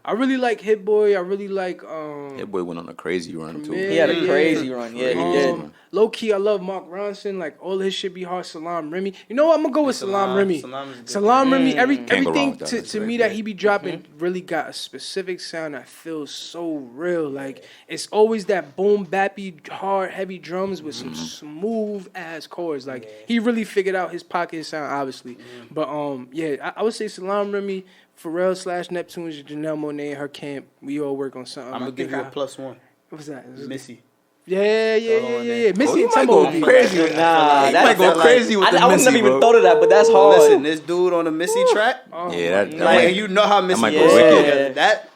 I really like Hit Boy. I really like Hit Boy went on a crazy run too. He had a crazy run. Yeah, he did. Low key, I love Mark Ronson. Like all his shit be hard. Salam Remy. You know what? I'm gonna go with Salam Remy. Salam Remy. Everything to me that he be dropping really got a specific sound that feels so real. Like it's always that boom bappy, hard, heavy drums with some smooth ass chords. Like he really figured out his pocket sound, obviously. But I would say Salam Remy. Pharrell / Neptune's Janelle Monáe and her camp. We all work on something. I'm gonna give you a +1. What's that? Missy. Yeah. Missy and Timbo go crazy. Nah, that might go crazy with the Missy. I wouldn't even thought of that, but that's hard. Listen, this dude on the Missy track. Yeah, that like you know how Missy might is. go wicked. That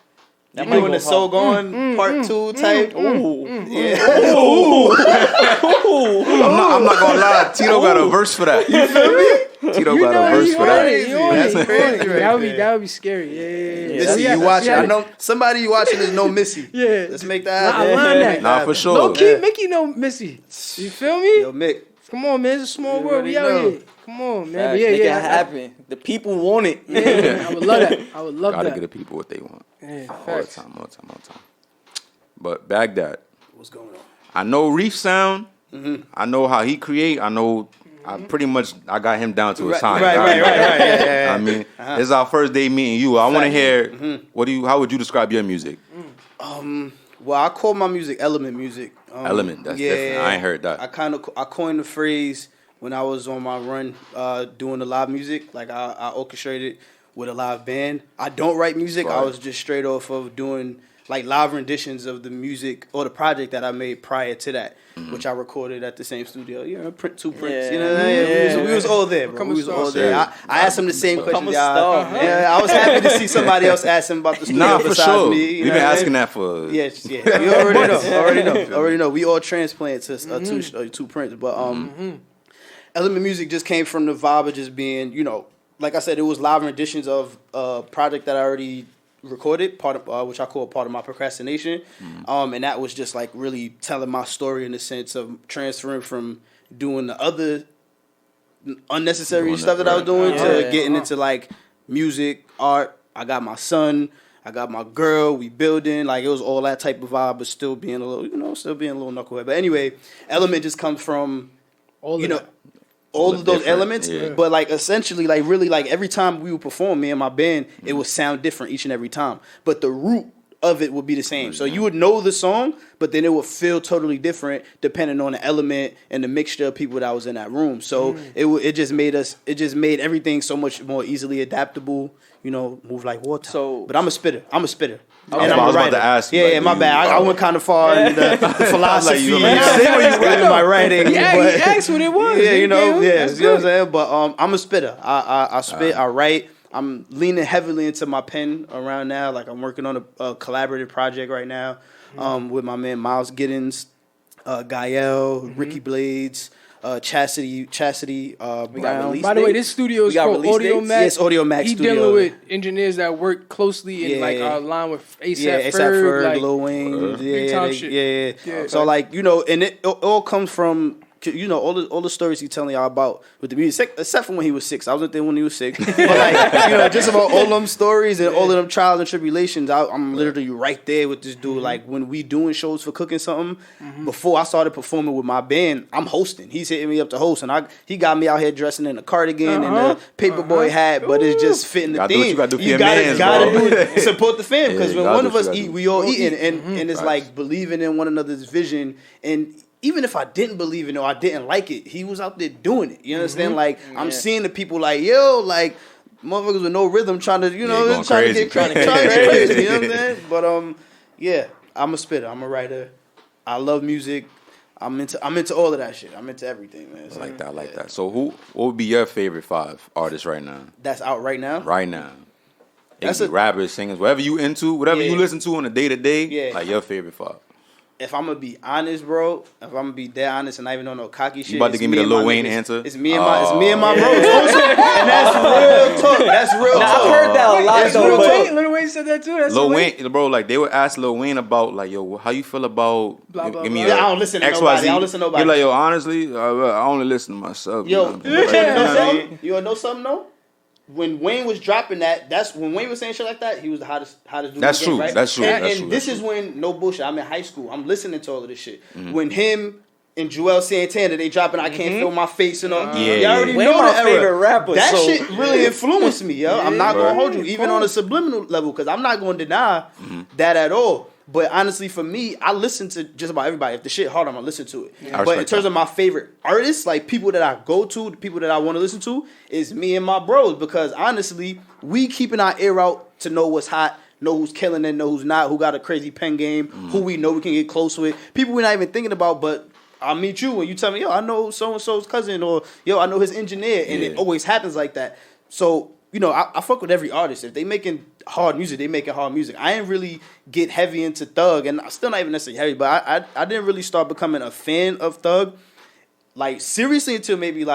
doing the So Gone Part 2 type. Yeah. I'm not gonna lie. Tito got a verse for that. You feel me? Tito got a verse for that. That's crazy. That would be scary. Yeah. Missy, you watching? I know somebody you watching is no Missy. Yeah. Let's make that happen. I learned that. Nah, for sure. Low key, Mickey know Missy. You feel me? Yo, Mick. Come on, man. It's a small world. We out here. Come on, man. Make it happen. The people want it. Yeah, I would love that. I would love that. Gotta give the people what they want. Yeah, all the time. But Baghdad. What's going on? I know Reef sound. I know how he create. I know. I pretty much I got him down to a science. Right. Yeah. I mean, this is our first day meeting you. I want to hear how would you describe your music? Well, I call my music element music. Element, that's different. I ain't heard that. I coined the phrase when I was on my run doing the live music. Like I orchestrated with a live band. I don't write music. I was just straight off of doing like live renditions of the music or the project that I made prior to that, which I recorded at the same studio. Two prints. You know, we was all there, bro. We was all there. I asked him the same question. I was happy to see somebody else ask him about the studio besides me. We've been asking that for. Yeah. You already know. We all transplanted to two prints, but element music just came from the vibe of just being, like I said, it was live renditions of a project that I already recorded, part of which I call part of my procrastination, and that was just like really telling my story in the sense of transferring from doing the other unnecessary stuff that I was doing to getting into like music, art. I got my son, I got my girl, we building, like it was all that type of vibe, but still being a little, knucklehead. But anyway, element just comes from all of those elements, but like essentially, like really, like every time we would perform, me and my band, it would sound different each and every time. But the root of it would be the same. So you would know the song, but then it would feel totally different depending on the element and the mixture of people that was in that room. So it just made everything so much more easily adaptable. Move like water. So, but I'm a spitter. And I was about to ask. Yeah, my bad. I went kind of far in the philosophy. My writing. Yeah, he asked what it was. Yeah, you know what I'm saying? But I'm a spitter. I spit. I write. I'm leaning heavily into my pen around now. Like I'm working on a collaborative project right now with my man Miles Giddens, Gael, Ricky Blades. Chastity Brown. By the way, this studio is called Audio Max. Yes, Audio Max. He dealing with engineers that work closely in line with ASAP Ferg, like, Lil Wayne. Yeah. So like and it all comes from all the stories he's telling y'all about with the music, except for when he was 6. I wasn't there when he was 6. But like just about all them stories and all of them trials and tribulations. I'm literally right there with this dude. Like when we doing shows for cooking something, before I started performing with my band, I'm hosting. He's hitting me up to host, and he got me out here dressing in a cardigan and a paperboy hat, but it's just fitting the theme. You gotta do it. Support the fam, because when one of us eat, we all eating, and it's like believing in one another's vision. And even if I didn't believe it or I didn't like it, he was out there doing it. You understand? Like I'm seeing the people like, like motherfuckers with no rhythm trying to, trying to get crazy. You know what I'm saying? But I'm a spitter. I'm a writer. I love music. I'm into all of that shit. I'm into everything, man. I like that. So what would be your favorite 5 artists right now? That's out right now? Right now. That's rappers, singers, whatever you into, whatever you listen to on a day-to-day, like your favorite 5. If I'm gonna be honest, bro, if I'm gonna be dead honest and not even on no cocky shit, you about to give me the Lil Wayne answer? It's me and my bros. And that's real talk. That's real. Now, I've heard that a lot though. Lil Wayne said that too. That's Lil Wayne, bro, like they would ask Lil Wayne about like, yo, how you feel about blah, blah, give me blah. a I don't listen to nobody. I don't listen to nobody. You're like, yo, honestly, I only listen to myself. Yo, you know you wanna know something though? When Wayne was dropping that's when Wayne was saying shit like that. He was the hottest dude. That's in the game, true. right? That's true. And this is when, no bullshit, I'm in high school. I'm listening to all of this shit. When him and Joel Santana, they dropping I Can't Feel My Face and all. You already know the era. Rapper, that shit really influenced me, yo. I'm not gonna hold you, even on a subliminal level, because I'm not gonna deny that at all. But honestly, for me, I listen to just about everybody. If the shit hard, I'm gonna listen to it. But in terms of my favorite artists, like people that I go to, the people that I want to listen to, is me and my bros. Because honestly, we keeping our ear out to know what's hot, know who's killing it, know who's not, who got a crazy pen game, who we know we can get close with. People we're not even thinking about, but I'll meet you and you tell me, yo, I know so-and-so's cousin, or yo, I know his engineer. And it always happens like that. So, you know, I fuck with every artist. If they making hard music, they making hard music. I didn't really get heavy into Thug, and I'm still not even necessarily heavy, but I didn't really start becoming a fan of Thug, like seriously, until maybe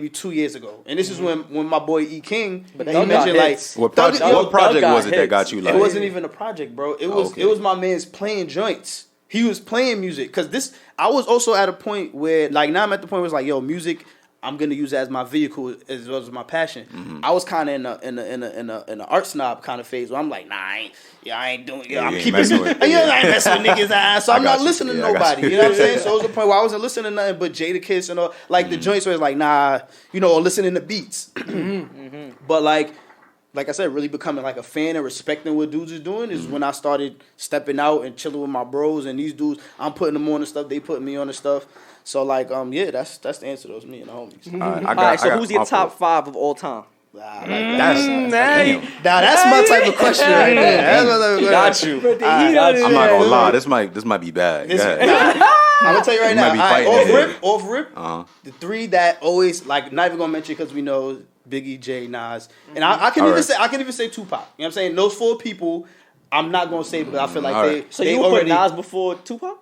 2 years ago. And this is when my boy E King, but he mentioned like what project was it that got you like? It wasn't even a project, bro. It was my man's playing joints. He was playing music, because I was also at a point where, like, now I'm at the point where it's like, yo, music, I'm gonna use it as my vehicle as well as my passion. I was kind of in a art snob kind of phase where I'm like, nah, I ain't doing it. I'm keeping, I ain't messing with niggas' so I'm not listening to nobody. You know what I'm saying? So it was the point where I wasn't listening to nothing but Jadakiss and all, like the joints where it's like, nah, you know, or listening to beats. But like I said, really becoming like a fan and respecting what dudes is doing is when I started stepping out and chilling with my bros, and these dudes, I'm putting them on the stuff, they putting me on the stuff. So like, yeah, that's the answer. Those me and the homies. All right, so who's your top 5 of all time? That's my type of question right there. Got you. I'm not gonna lie. This might be bad. I'm gonna tell you right now. Off rip. The 3 that always, like, not even gonna mention because we know Biggie, Jay, Nas, and I can even say Tupac. You know what I'm saying? Those 4 people, I'm not gonna say because I feel like So you would put Nas before Tupac?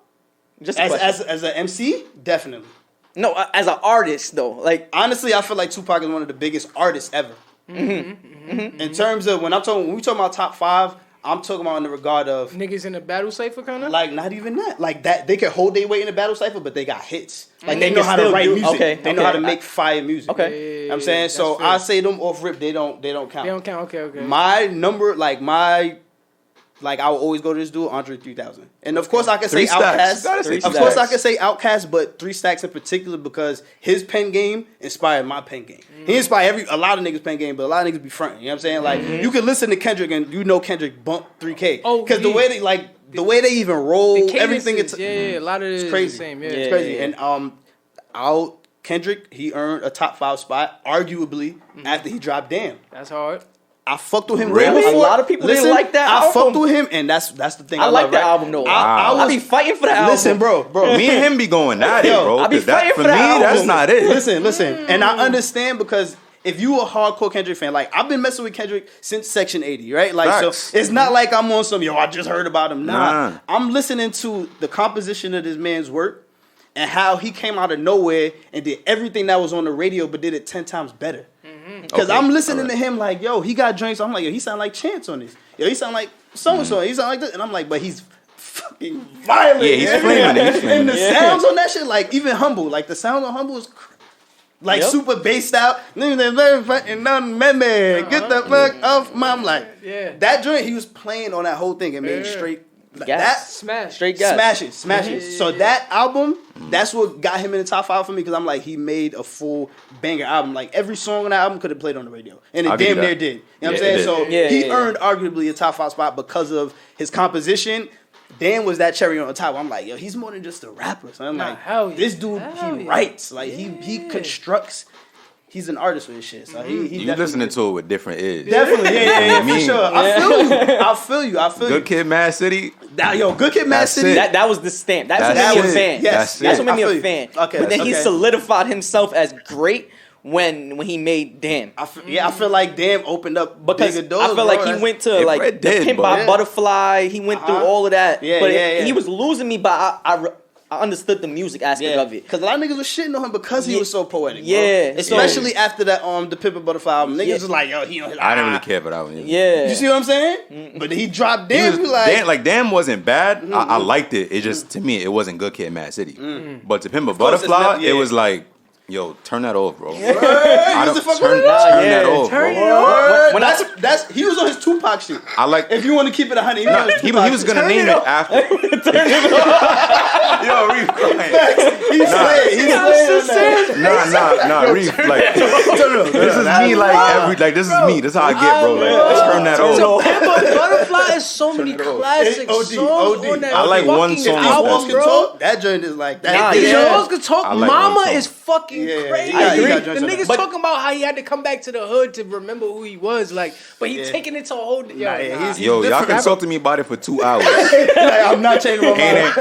Just as an MC, definitely. No, as an artist though. Like, honestly, I feel like Tupac is one of the biggest artists ever. In terms of when we talking about top 5, I'm talking about in the regard of niggas in the battle cipher, kind of. Like, not even that. Like that, they can hold their weight in the battle cipher, but they got hits. Like they know how to write music. They know how to make fire music. Okay, you know what I'm saying. So I say them off rip. They don't count. They don't count. Okay. My number, like I will always go to this dude, Andre 3000. And of course I can say Outkast. Of course I can say Outkast, but 3 Stacks in particular because his pen game inspired my pen game. He inspired a lot of niggas' pen game, but a lot of niggas be fronting. You know what I'm saying? Like you can listen to Kendrick and you know Kendrick bumped 3K. Because the way they even roll everything, a lot of it is crazy. The same. It's crazy. And Kendrick, he earned a top 5 spot, arguably, after he dropped Damn. That's hard. I fucked with him. Really? A lot of people didn't like that album. I fucked with him, and that's the thing. I like that album though. I be fighting for the album. Listen, bro. Me and him be going at it, bro. I be fighting for the album. That's not it. Listen, and I understand because if you a hardcore Kendrick fan, like I've been messing with Kendrick since Section 80, right? Like so, it's not like I'm on some I just heard about him. Nah, I'm listening to the composition of this man's work and how he came out of nowhere and did everything that was on the radio, but did it 10 times better. Because I'm listening to him like, yo, he got joints. I'm like, yo, he sound like Chance on this. Yo, he sound like so-and-so. He sound like this. And I'm like, but he's fucking violent. Yeah, he's flaming it. And the sounds on that shit, like, even Humble. Like, the sound on Humble is like super bassed out. Get the fuck off my... I'm like, that joint he was playing on that whole thing and made straight... Straight gas. Smashes. So that album, that's what got him in the top 5 for me because I'm like, he made a full banger album. Like every song on that album could have played on the radio, and it damn near did. You know what I'm saying? So he earned arguably a top 5 spot because of his composition. Dan was that cherry on the top. I'm like, yo, he's more than just a rapper. So I'm this dude, he writes, like he constructs. He's an artist with his shit. So he you listening to it with different ears. Definitely, for sure. I feel you. Good Kid, Mad City. Good Kid, Mad City. That was the stamp. That's what made me a fan. Yes, that's what made me a fan. Okay, but then he solidified himself as great when he made Damn. I feel like Damn opened up bigger doors. I feel like he went to like Pimp by Butterfly. He went through all of that. But he was losing me. But understood the music aspect of it. Because a lot of niggas was shitting on him because he was so poetic. Yeah. Bro. Especially after that the Pimp a Butterfly album. Niggas was like, yo, he don't. I didn't really care for that one. Yeah. You see what I'm saying? But he dropped Damn. Damn wasn't bad. I liked it. It just, to me, it wasn't Good Kid, Mad City. But to Pimp a Butterfly, it was like, yo, turn that off, bro. Turn that off. Turn it off. That's he was on his Tupac shit. I like. If you want to keep it 100, he was gonna name it after. Turn it off. Yo, Reef, He's playing. Nah, Reef. Like, this is me. Like this is me. This is how I get, bro. Like, let's turn that off. Pimp a Butterfly is so many classic songs on that. I like one song. Album, bro. That joint is like that. Walls Can Talk. Mama is fucking crazy. I agree. The niggas talking about how he had to come back to the hood to remember who he was, like, but he taking it to a whole. Yo, y'all can talk to me about it for 2 hours. Like, I'm not changing my mind.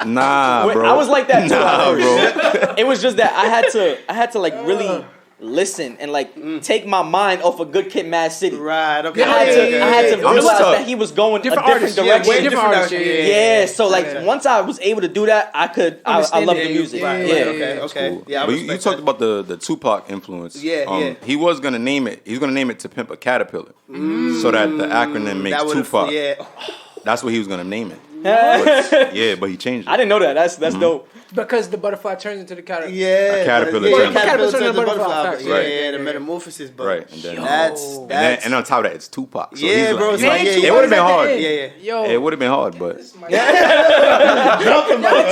Nah, bro. I was like that too. Bro. It was just that I had to like really listen and like take my mind off of Good Kid, Mad City. Right. Okay. I had to realize that he was going different a different artists, direction. different artists. Yeah. So like once I was able to do that, I love the music. Right. Okay. Cool. Yeah. But you talked about the Tupac influence. Yeah. He was gonna name it. He was gonna name it To Pimp a Caterpillar, so that the acronym makes Tupac. Yeah. That's what he was gonna name it. But he changed it. I didn't know that. That's dope. Because the butterfly turns into the caterpillar. Yeah. A caterpillar. Caterpillar turns into butterfly. Right. Yeah, the metamorphosis. But right. And then that's and on top of that, it's Tupac. So yeah, bro. It would have been hard. Yo, it would have been hard, but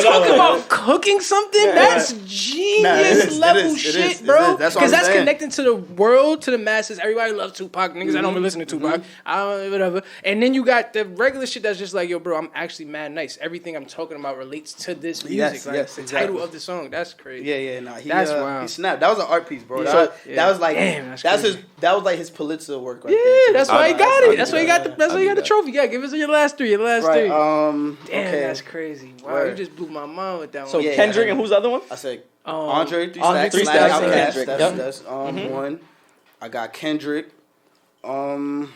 talk about cooking something. That's genius level shit, bro. Because that's connecting to the world, to the masses. Everybody loves Tupac. Niggas, I don't be listening to Tupac. I don't whatever. And then you got the regular shit that's just like, yo, bro, I'm actually mad nice. Everything I'm talking about relates to this music. Yes, the title of the song. That's crazy. Yeah. Nah, that's wild. He snapped. That was an art piece, bro. That was like that was like his Pulitzer work. Right That's why he got it. That's why he got the three. Yeah, give us your last three. Damn, that's crazy. Wow, you just blew my mind with that one. So Kendrick and who's the other one? I said Andre 3 Stacks. Kendrick. That's one. I got Kendrick. Let's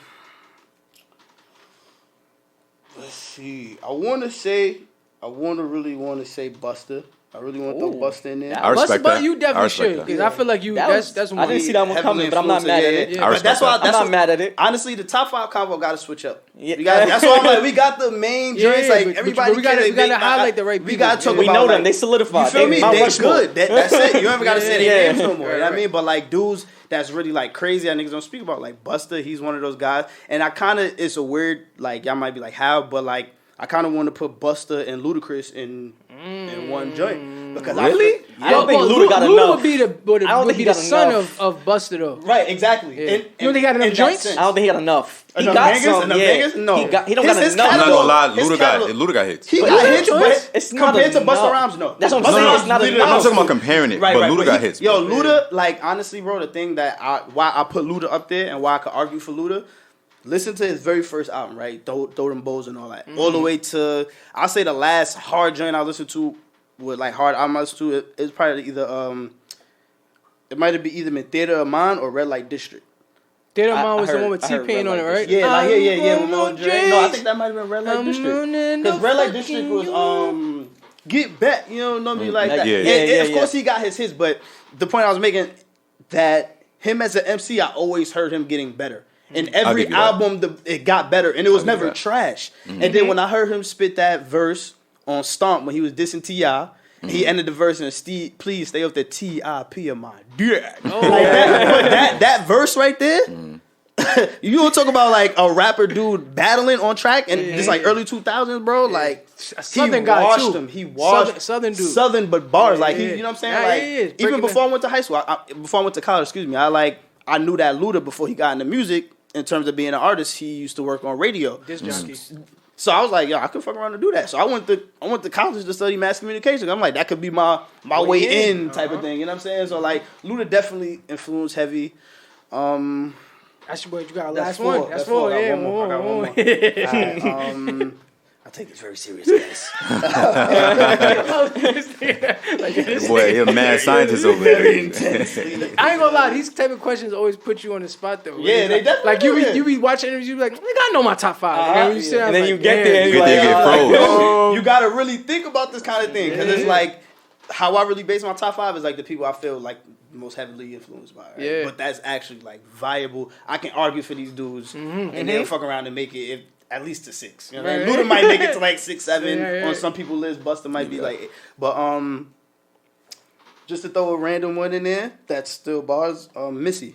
see. I really want to say Busta. I really want to throw Busta in there. I respect that. You definitely should, because I feel like you. That's one. I didn't see that one coming, but I'm not mad at it. Yeah. But that's why I'm not mad at it. Honestly, the top 5 combo got to switch up. Yeah. That's why I'm like, we got the main joints. Like everybody, we got to highlight the right people. We got to talk about. We know them. They solidified. You feel me? They good. That's it. You don't even got to say their names no more. You know what I mean? But like dudes that's really like crazy that niggas don't speak about, like Busta. He's one of those guys. And I kind of, it's a weird, like y'all might be like, how? But like I kind of want to put Busta and Ludacris in one joint. Because really? I don't think Luda got enough. Would be the son of Busta though. Right, exactly. Yeah. You don't think he got enough joints? I don't think he got enough. He got some, yeah. No. He don't got enough. I'm not gonna lie, Luda got hits. He got hits, but it's not compared to Busta Rhymes, no. That's what I'm saying. It's not enough. I'm not talking about comparing it, but Luda got hits. Yo, Luda, like honestly, bro, the thing that why I put Luda up there and why I could argue for Luda. Listen to his very first album, right? Throw Them Bows and all that. All the way to, I'll say the last hard joint I listened to, with like hard album I listened to, it's probably either, it might have been either been Theater of Mine or Red Light District. Theater of Mine was the one with T-Pain on it, right? Yeah, with Lil Dre. No, I think that might have been Red Light District. Because Red Light District was, Get Back, you know, nothing like that. And of course he got his hits, but the point I was making, that him as an MC, I always heard him getting better. In every album, it got better, and it was never trash. Mm-hmm. And then when I heard him spit that verse on Stomp when he was dissing T.I., he ended the verse in please stay off the T.I.P. of my dick. Like that verse right there, you don't talk about like a rapper dude battling on track, and this like early 2000s, bro, like Southern guy washed too. him. He washed Southern dude. Southern, but bars, like he, you know what I'm saying? Like even before I went to high school, before I went to college, I knew that Luda before he got into music. In terms of being an artist, he used to work on radio. Disc jockey. So I was like, yo, I could fuck around and do that. So I went to college to study mass communication. I'm like, that could be my way in type of thing. You know what I'm saying? So like, Luda definitely influenced heavy. That's what you got. Last one. That's four. Yeah, I got one more. I I take this very serious, guys. Boy, you're a mad scientist over there. I ain't gonna lie, these type of questions always put you on the spot though. Yeah, they definitely like you be watching interviews, you be like, nigga, I know my top 5. And then you get there and you gotta really think about this kind of thing because it's like how I really base my top 5 is like the people I feel like most heavily influenced by. Right? Yeah, but that's actually like viable. I can argue for these dudes and they'll fuck around and make it. At least to 6. You know what I mean? Luda might make it to like 6, 7 on some people's list. Busta might be like, but just to throw a random one in there that's still bars. Missy.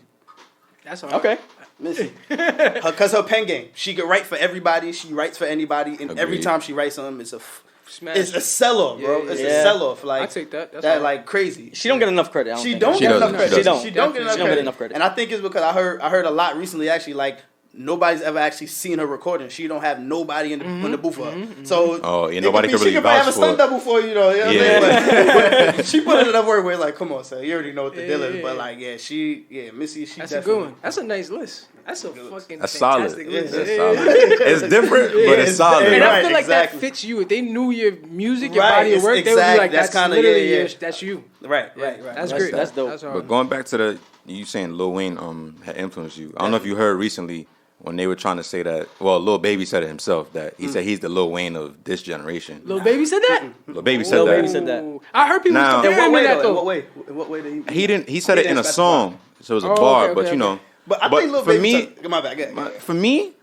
That's all right. Okay. Missy, because her pen game. She could write for everybody. She writes for anybody, and every time she writes something, it's a sell off, bro. It's a sell off. Like I take that. That's that like crazy. She don't get enough credit. She don't get enough credit. She don't get enough credit. And I think it's because I heard a lot recently. Actually, like. Nobody's ever actually seen her recording. She don't have nobody in the booth for her. So nobody can really she could vouch have a stunt double for you know. You know what I mean? But she put it enough work where like, come on, sir, you already know what the deal is. But like, Missy, she that's a good one. That's a nice list. That's a fucking fantastic list. That's solid. It's different, but it's solid. And I feel like that fits you. If they knew your music, your body of work, they would be like, that's kind of literally that's you. Right. That's great. That's dope. But going back to you saying Lil Wayne had influenced you. I don't know if you heard recently. When they were trying to say that, well, Lil Baby said it himself, that he said he's the Lil Wayne of this generation. Lil Baby said that? Lil Baby said that. I heard people comparing me that though. In what way did he? He said it in a song, so it was a bar, but you know. But I think Lil Baby my bad. For me,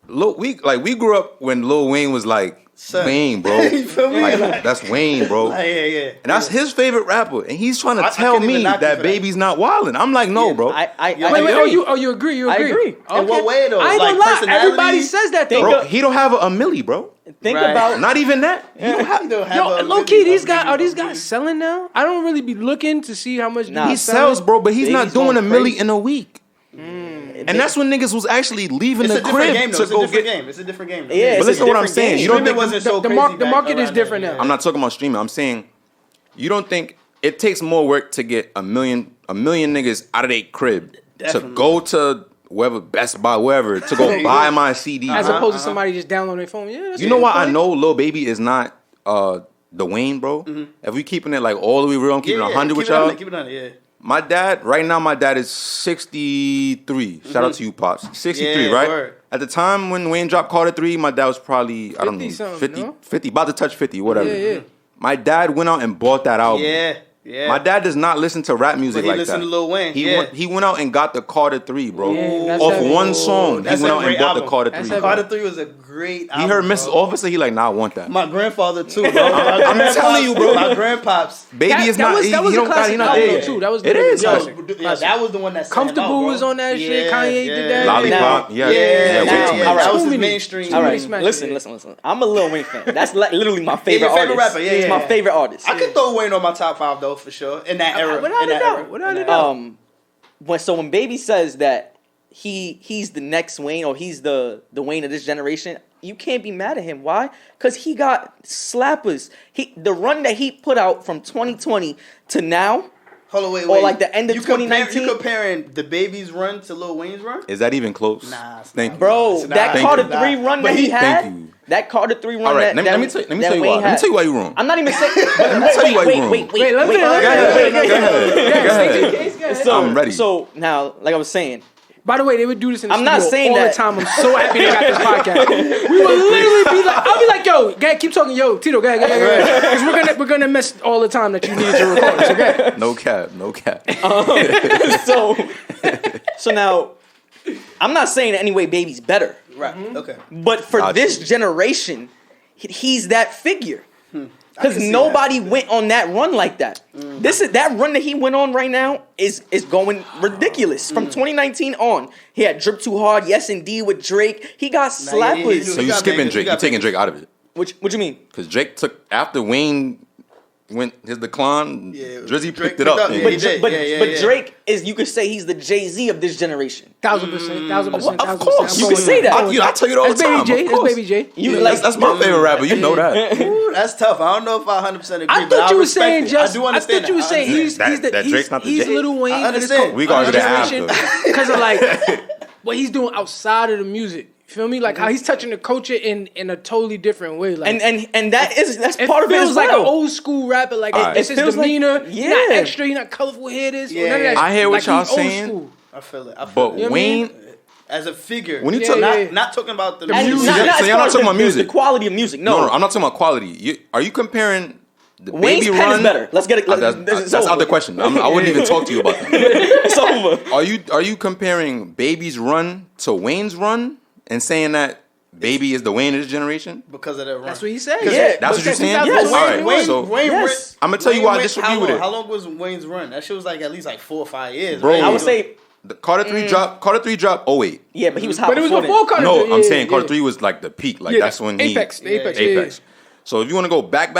we grew up when Lil Wayne was like Wayne, bro. You feel me? Like, that's Wayne, bro. Yeah. And that's his favorite rapper, and he's trying to tell me that Baby's not wildin'. I'm like, no, bro. Wait. You agree? I agree. Okay. In what way though? I ain't gonna lie. Everybody says that though. Bro, he don't have a milli, bro. Think about not even that. Low key, these guys selling now? I don't really be looking to see how much he sells, bro, but he's not doing a milli in a week. And that's when niggas was actually leaving the crib to go get. It's a different game. Yeah, but listen to what I'm saying. You don't think the market is different now? I'm not talking about streaming. I'm saying you don't think it takes more work to get a million niggas out of their crib to go to wherever Best Buy, wherever to go buy my CD as opposed to somebody just downloading their phone. Yeah, you know why I know Lil Baby is not the Wayne, bro? If we keeping it like all the way real, I'm keeping 100 with y'all. Keep it 100, yeah. My dad is 63. Shout out to you, Pops. 63, right? Word. At the time when Wayne dropped Carter 3, my dad was probably, I don't know, 50, about to touch 50, whatever. Yeah. My dad went out and bought that album. Yeah. My dad does not listen to rap music like that. He listened to Lil Wayne. He went out and got the Carter 3, bro. Off one song. He went out and bought the Carter 3. Carter 3 was a great album. He heard Mrs. Officer, he like, nah, I want that. My grandfather too, bro. I'm telling you, bro. My grandpops. Baby is not, he don't got, he not there. Too. That was it is. That was the one that Comfortable was on that shit. Kanye did that. Lollipop. Yeah. That was his mainstream. All right, listen. I'm a Lil Wayne fan. That's like literally my favorite artist. Rapper. He's my favorite artist. I could throw Wayne on my top 5 though, for sure. In that era. Without a doubt. When Baby says that he's the next Wayne or he's the Wayne of this generation, you can't be mad at him. Why? Because he got slappers. The run that he put out from 2020 to now. Hold on, wait. Or like the end of 2019. You comparing the Baby's run to Lil Wayne's run? Is that even close? Nah. Thank you. Bro, that Carter 3 run that he had. Thank you. That Carter 3 run. All right, let me tell you why. Let me tell you why you're wrong. I'm not even saying. Let me tell you why you're wrong. Wait. Go ahead. I'm ready. So now, like I was saying. By the way, they would do this in the I'm not saying all that. the time. I'm so happy they got this podcast. We would literally be like, I'll be like, yo, go ahead, keep talking, yo, Tito, go ahead. Because we're gonna miss all the time that you needed to record. So go ahead. No cap. So now, I'm not saying anyway Baby's better. Right. Okay. But for this generation, he's that figure. Because nobody went on that run like that. That run that he went on right now is going ridiculous. From 2019 on, he had Drip Too Hard, Yes Indeed with Drake. He got slappers. So you skipping Drake? You taking Drake out of it? What you mean? Because Drake took after Wayne went his decline. Drizzy picked it up. But Drake is, you could say he's the Jay-Z of this generation. 1000%. Of course, you can say that. I tell you all the time. That's Baby J. That's my favorite rapper. You know that. Ooh, that's tough. I don't know if I 100% agree. I thought you were saying just. I do understand. I thought you were saying he's Drake's not the J. He's Lil Wayne. I understand. We got to that after because of like what he's doing outside of the music. Feel me? Like how he's touching the culture in a totally different way. Like and that's part of it. It feels like an old school rapper. Like it's his demeanor. Like, He's not extra. He's not colorful. Here it is. Yeah. I hear what y'all saying. I feel it. But Wayne, as a figure, when you not talking about the music, so you're not talking about music. The quality of music. No, I'm not talking about quality. Are you comparing? The Wayne's Baby pen Run is better. Let's get it. That's out the question. I wouldn't even talk to you about that. It's over. Are you comparing Baby's run to Wayne's run and saying that Baby is the Wayne of this generation? Because of that run. That's what he said. Yeah, that's what you're saying. Yes. All right. So Wayne, I'm gonna tell you why I disagree with it. How long was Wayne's run? That shit was like at least like 4 or 5 years. Bro, right? I would say. The Carter 3 dropped. Carter 3 dropped 08. Yeah, but he was hot. But it was before Carter 3. No, I'm saying Carter 3 was like the peak. Like that's when Apex. Apex. So if you want to go back,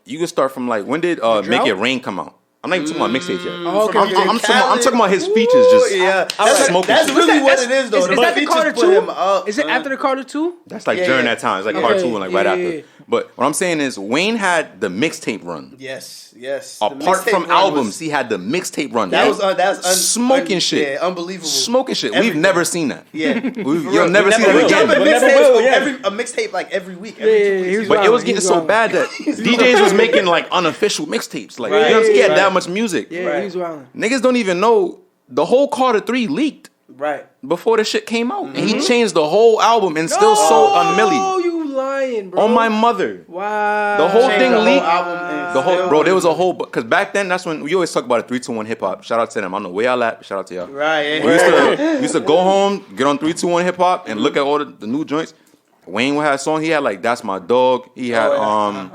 you can start from like when did Make It Rain come out? I'm not even talking about mixtapes yet. I'm talking about his features. Just smoking. That's really what it is, though. Is that the Carter 2? Is it after the Carter 2? That's like during that time. It's like Carter 2 and like right after. But what I'm saying is Wayne had the mixtape run. Yes. Apart from albums, he had the mixtape run. That's smoking shit. Yeah, unbelievable. Smoking shit. We've never seen that. Yeah, you'll never see that again. A mixtape like every week, every 2 weeks. But it was getting so bad that DJs was making like unofficial mixtapes. Like you know, he had that much music. Yeah, he's wild. Niggas don't even know the whole Carter 3 leaked. Right. Before the shit came out. And he changed the whole album and still sold a milli. Oh, you lying, bro. On my mother. Wow. The whole thing leaked. Bro, there was a whole, because back then, that's when we always talk about a 3-2-1 hip hop. Shout out to them. I don't know where y'all at, but shout out to y'all. Right. We used to go home, get on 3-2-1 hip hop, and look at all the new joints. Wayne had a song. He had like That's My Dog. He had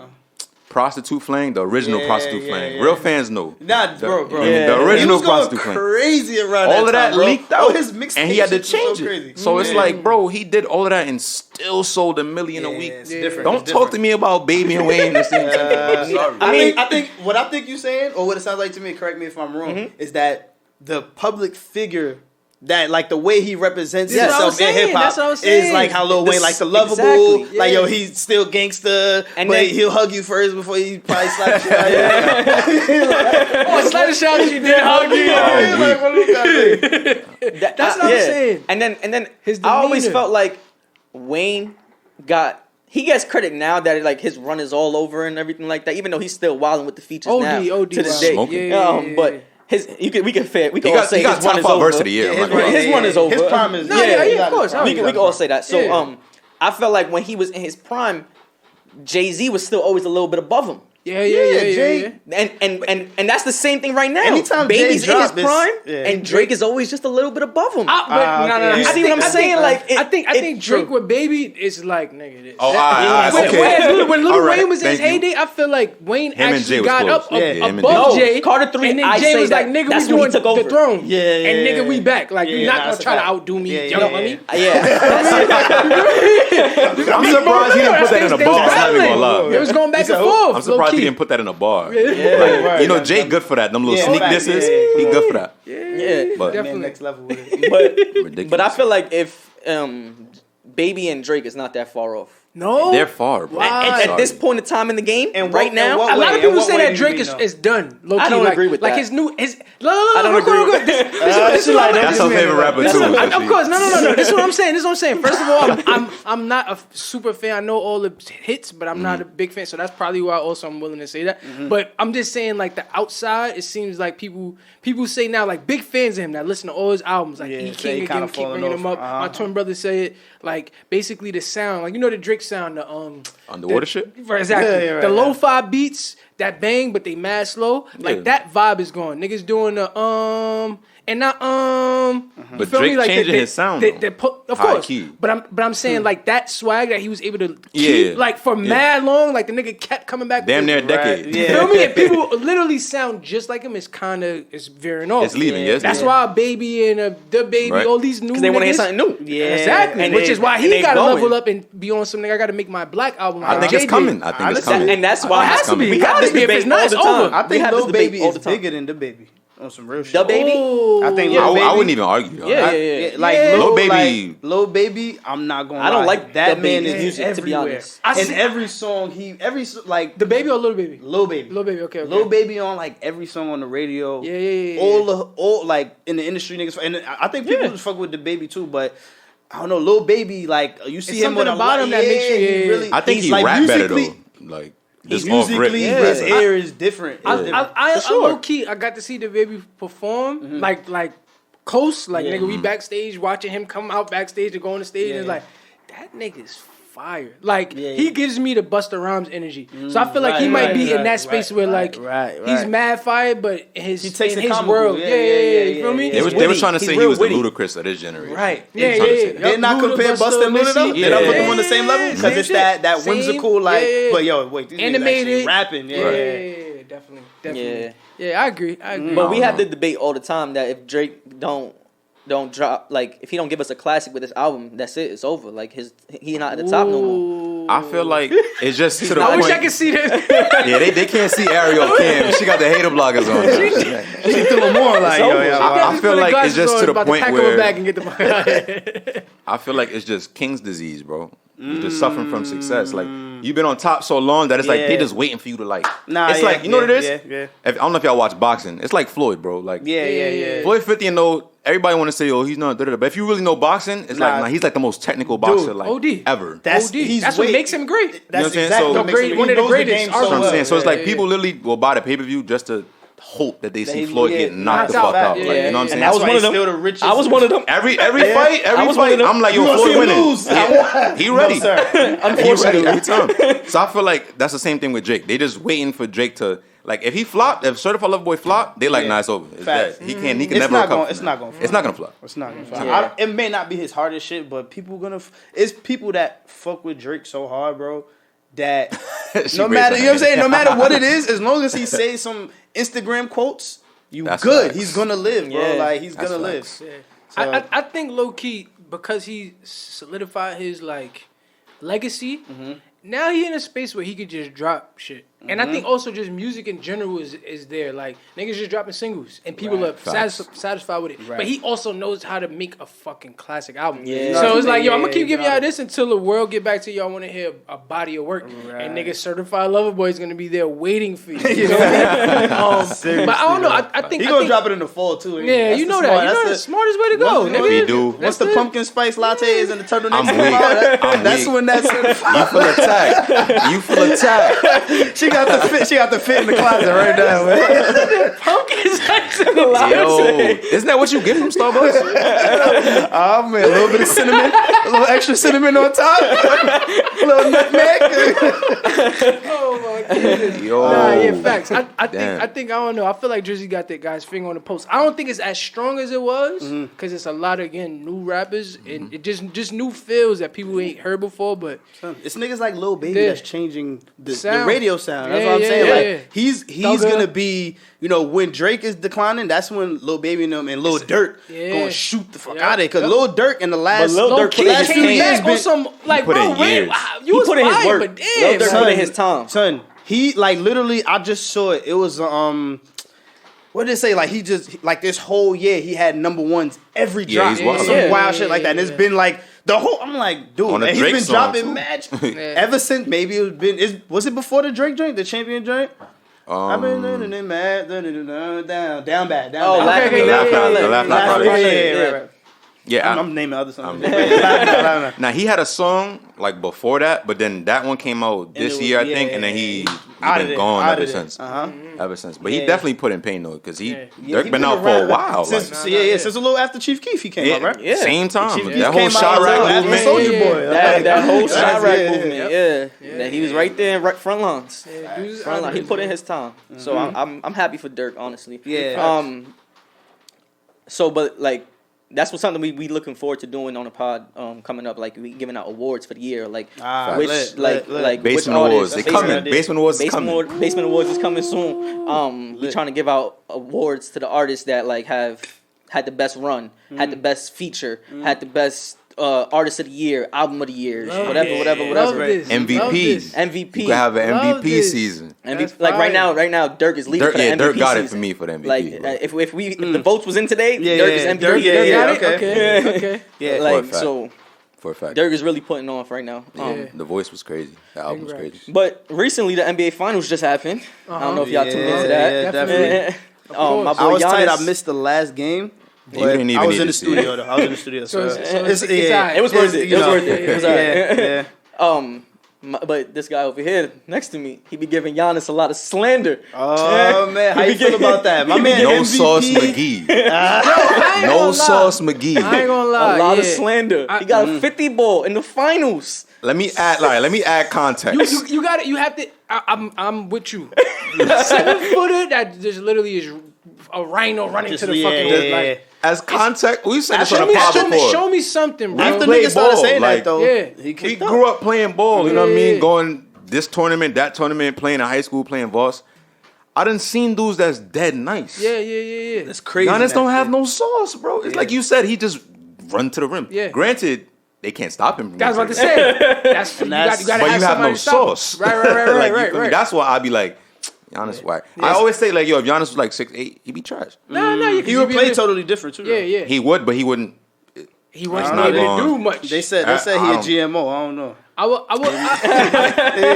Prostitute Flame, the original Prostitute Flame. Real fans know. Nah, bro. The original Prostitute Flame. Crazy around all of that leaked out. His mixtape and he had to change it. So it's like, bro, he did all of that and still sold $1 million a week. It's different. Don't talk to me about Baby and Wayne. I think what I think you're saying, or what it sounds like to me, correct me if I'm wrong, is that the public figure, that like the way he represents himself in hip hop is like how Lil Wayne, like the lovable, like yo, he's still gangster, but then he'll hug you first before he probably slaps you. Slap the shot you did hug you. That's what I'm saying. And then I always felt like Wayne gets credit now that like his run is all over and everything like that, even though he's still wilding with the features now to this day. But we can all say his run is over. Verse of the year. His run is over. His prime is of course. We can all say that. So I felt like when he was in his prime, Jay-Z was still always a little bit above him. Yeah. And that's the same thing right now. Anytime Baby's in his prime, yeah. and Drake is always just a little bit above him. No. You see what I'm saying? Like, I think Drake with Baby is like nigga. This. Okay. When Lil Wayne was in his heyday, I feel like Wayne actually got up above Jay. Carter 3, and then Jay was like, nigga, we doing the throne. Yeah. And nigga, we back. Like, you're not gonna try to outdo me, young money. Yeah. I'm surprised he didn't put that in a bar. I'm not even gonna lie. It was going back and forth. I'm surprised he didn't put that in a bar. Yeah, like, Jay good for that. Them little sneak disses, he good for that. Yeah, but definitely next level with it. But I feel like if Baby and Drake is not that far off. No, they're far, bro. At this point in time in the game, and right now, a lot of people say that Drake is done. I don't agree with that. Like his new, I don't agree. That's her favorite rapper too. Of course, no. This is what I'm saying. First of all, I'm not a super fan. I know all the hits, but I'm not a big fan. So that's probably why also I'm willing to say that. But I'm just saying, like the outside, it seems like people say now, like big fans of him that listen to all his albums, like E King again, keep bringing him up. My twin brother say it, like basically the sound, like the Drake sound, the underwater shit. Exactly. The lo-fi beats that bang, but they mad slow. Like that vibe is gone. Niggas doing the and not But Drake changing his sound. Of course. But I'm saying like that swag that he was able to keep like for mad long, like the nigga kept coming back. Damn near a decade. You feel me? And people literally sound just like him. It's veering off. It's leaving. Yes. That's why Baby and the Baby, all these new. Because they want to hear something new. Yeah. Exactly. Which is why he got to level up and be on some nigga. I got to make my black album. I think it's coming. And that's why it has to be. We got this debate. If it's not, it's over. I think Lil Baby is bigger than the Baby. On some real shit. The Baby? I think I wouldn't even argue. Yeah. Like Lil Baby, I'm not going to I don't like that man is music, to be honest. In every song, like The Baby or Lil Baby? Lil Baby. Lil Baby, okay. Lil Baby on like every song on the radio. Yeah. All like in the industry niggas, and I think people fuck with the Baby too, but I don't know, Lil Baby, like you see him with about him that makes you. He really, I think he like, rap better though. Like he's musically, his ear is different. I low key, I got to see the Baby perform, like Coast, nigga, we backstage watching him come out backstage to go on the stage, and it's like that nigga's fire. Like he gives me the Busta Rhymes energy, so I feel like he might be in that space where he's mad fire, but he takes in his world, you feel me? They were trying to say he was the Ludacris of this generation, right? They're not compare Busta and Luda though. They're not put them on the same level because it's that whimsical but yo, wait, these animated rapping, definitely. Yeah, I agree. But we have the debate all the time that if Drake don't drop, like if he don't give us a classic with this album, that's it. It's over. Like he not at the top no more. I feel like it's just to the point. I wish I could see this. Yeah, they can't see Ariel Kim. She got the hater bloggers on. She threw more like I feel like it's just to the point where back and get the I feel like it's just King's disease, bro. You're just suffering from success. Like you've been on top so long that it's like they just waiting for you to like. It's like you know what it is. Yeah. I don't know if y'all watch boxing. It's like Floyd, bro. Like Floyd 50 and no. Everybody want to say, oh, he's not. But if you really know boxing, it's like he's like the most technical boxer ever. That's what makes him great. That's exactly one of the greatest. That's what I'm saying. So it's like people literally will buy the pay per view just to hope that they see Floyd get knocked the fuck out. Like, you know what I'm saying? And I was one of them. I was one of them. Every fight, I'm like, yo, Floyd winning. He ready. Unfortunately, every time. So I feel like that's the same thing with Drake. They just waiting for Drake to. Like if he flopped, if Certified Lover Boy flopped, they like, nah, it's over. It's dead. He can never recover. It's not gonna flop. It's not gonna flop. It's not gonna flop. It may not be his hardest shit, but it's people that fuck with Drake so hard, bro, that no matter, you know what I'm saying, no matter what it is, as long as he says some Instagram quotes, that's good. Facts. He's gonna live, bro. Like he's gonna live. Yeah. So, I think low key because he solidified his like legacy. Now he in a space where he could just drop shit. And I think also just music in general is there. Like, niggas just dropping singles. And people are satisfied with it. Right. But he also knows how to make a fucking classic album. Yeah. So it's like, yo, I'm going to keep giving y'all this until the world get back to y'all want to hear a body of work. Right. And niggas Certified Lover Boy is going to be there waiting for you. You know what I mean? But I don't know. I think he going to drop it in the fall, too. Yeah, you know that. You know the smartest way to go. He do. Once the pumpkin spice lattes and the turtlenecks come out, that's when that's certified. You feel attacked. She got the fit in the closet right now, man. Pumpkin spice in the latte. Yo, isn't that what you get from Starbucks? Oh man, a little bit of cinnamon, a little extra cinnamon on top, a little nutmeg. Oh my goodness. Yo. Facts. I think I don't know. I feel like Drizzy got that guy's finger on the pulse. I don't think it's as strong as it was because it's a lot of new rappers and it just new feels that people ain't heard before. But it's niggas like Lil Baby that's changing the radio sound. That's what I'm saying. Like he's gonna be, when Drake is declining, that's when Lil Baby and them and Lil Durk gonna shoot the fuck out of it. Because Lil Durk in the last few years been some like bro, you was put in his work. But damn, Lil Durk put in his time. Son, he like literally, I just saw it. It was what did it say? Like he just like this whole year he had number ones every drop, some wild shit like that. And it's been like. The whole, I'm like, dude, and he's been dropping match ever since. Maybe it's been. Was it before the Drake joint, the champion joint? I've been mad, down bad. The Laugh Project. Yeah, I'm naming other songs. Now he had a song like before that, but then that one came out this year, I think, and then he's been gone ever since. Ever since, but he definitely put in pain though, because Dirk been out for a while. Since a little after Chief Keef he came out, right? Yeah, same time. That whole Chirac movement, Soulja Boy, that whole Chirac movement, that he was right there, right front lines. He put in his time, so I'm happy for Dirk, honestly. Yeah. So, but like. That's something we looking forward to doing on the pod coming up. Like we giving out awards for the year, like like Basement Awards. They coming. Basement Awards is coming. Basement Awards is coming soon. We trying to give out awards to the artists that like have had the best run, had the best feature, had the best artist of the year, album of the year, whatever. MVP. You can have an MVP season. MVP, like right now, Dirk is leading for the MVP Dirk got season. It for me for the MVP. Like if the votes was in today, Dirk is MVP. Okay. Yeah, like so. For a fact, Dirk is really putting on right now. The voice was crazy. The album was crazy. But recently, the NBA Finals just happened. I don't know if y'all tuned into that. Definitely. My boy I was tight. I missed the last game. But I was in the studio though. It was worth it. It was worth it. Yeah. But this guy over here next to me, he be giving Giannis a lot of slander. Oh man, how you feel about that? My man, No MVP. Sauce McGee. No Sauce McGee. I ain't gonna lie. A lot of slander. He got a 50 ball in the finals. Let me add context. You got it. You have to. I'm with you. 7-footer that just literally is a rhino running to the fucking like. As context, we said this on the pod before. Show me something, bro. After niggas started saying that though, he grew up playing ball. You know what I mean? Going this tournament, that tournament, playing in high school, playing Voss. I done seen dudes that's dead nice. Yeah. That's crazy. Giannis don't have no sauce, bro. It's like you said, he just run to the rim. Yeah. Granted, they can't stop him. I was about to say. You gotta but have you have no stop sauce. Right. That's why I be like, Giannis whack. I always say like, yo, if Giannis was like 6'8", he'd be trash. No, he would play totally different too. Yeah. He would, but he wouldn't. He wasn't able to do much. They said he a GMO. I don't know. He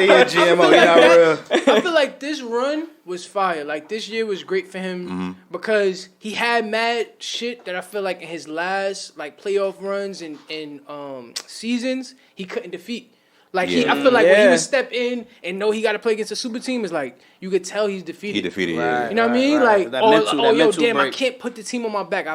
a GMO. He not real. I feel like this run was fire. Like this year was great for him because he had mad shit that I feel like in his last like playoff runs and seasons he couldn't defeat. Like I feel like when he would step in and know he got to play against a super team, is like you could tell he's defeated. He defeated, you know what I mean? Like, mental I can't put the team on my back.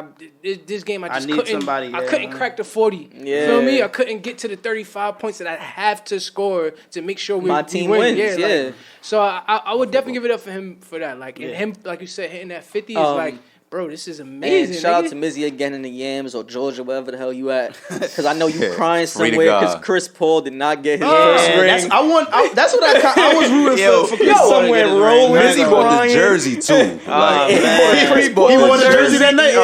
This game, I need couldn't. Somebody, I couldn't crack the 40. You feel me? I couldn't get to the 35 points that I have to score to make sure my team wins. Like, so I would definitely give it up for him for that. Like, and him, like you said, hitting that 50 is like. Bro, this is amazing. Shout out to Mizzy again in the Yams or Georgia, wherever the hell you at. Because I know you crying somewhere because Chris Paul did not get his first ring. That's what I was rooting for. Chris somewhere rolling. Mizzy bought the jersey too. He bought the jersey that night.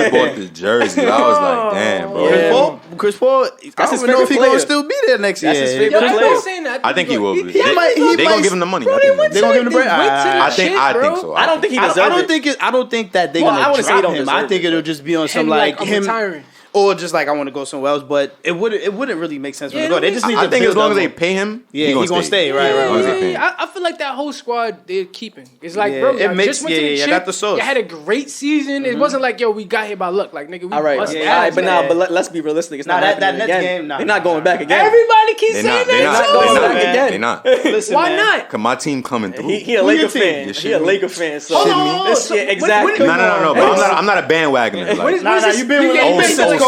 He bought the jersey. I was like, damn, bro. Chris Paul. I don't know if he's gonna still be there next year. That's his favorite player. Saying that. I think he will be. They gonna give him the money. They gonna give him the bread. I think so. I don't think he deserves it. I don't think that they gonna drop him. I think it'll just be on some like him retiring. Or just like I want to go somewhere else, but it wouldn't really make sense for him to go. They just need to. I think as long as they pay him, he gonna stay. Right. I feel like that whole squad they're keeping. It's like, bro, it makes just went to the chip. Got the sauce. You had a great season. It wasn't like, yo, we got here by luck. Like, nigga, we bust ass. But let's be realistic. It's not that happening next again. game. They're not going back again. Everybody keeps saying that. They're not going back again. They're not. Listen, why not? Cause my team coming through. He a Laker fan. He a Laker fan. So exactly. No. But I'm not a bandwagoner. Nah. You been with 07.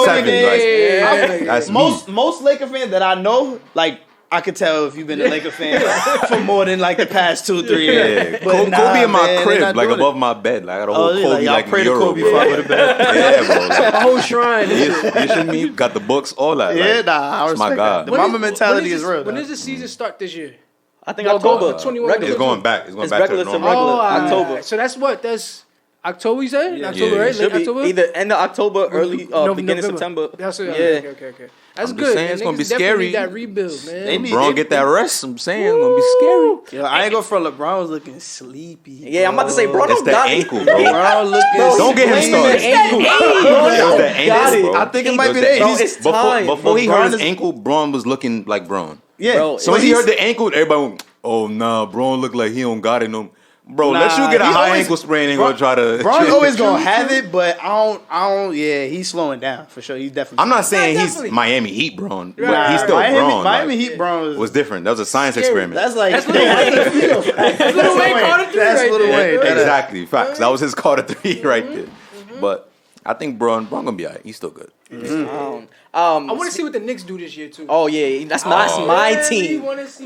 That's most Laker fans that I know, like I could tell if you've been a Laker fan for more than like the past 2-3 years. Yeah. Kobe in my crib, like above my bed. Like I got a whole Kobe like pray mural, to Kobe before I go to bed. Yeah, bro. Like, a whole shrine. You should me got the books, all that. Yeah, like, I respect my God. that. The mama mentality is real. When does the season start this year? I think October. 21. It's going back. It's going back to the normal. October. So that's what? That's October, you said? October, right? Late October? Either end of October, early beginning of September. That's it. Okay. That's good. Saying, it's gonna be scary. That rebuild, man. LeBron get that rest. I'm saying it's gonna be scary. Yo, I ain't going for LeBron was looking sleepy. Yeah, I'm about to say, bro, it's the ankle, bro. LeBron looking. Don't get him started. It's the ankle, bro. I think it might be the Before he hurt his ankle, Braun was looking like Braun. Yeah. So when he hurt the ankle, everybody went, oh nah, Braun look like he don't got it no. Bro, let you get a high ankle sprain and go try to. Braun always gonna have it, but I don't. Yeah, he's slowing down for sure. He's definitely. I'm not saying he's Miami Heat Braun, but he's still Braun. Miami Heat Braun was different. That was a science experiment. That's like Little Wayne Carter 3. That's Little Wayne. Exactly, facts. That was his Carter 3 right there. But I think Braun gonna be alright. He's still good. I want to see what the Knicks do this year too. Oh yeah, that's my team.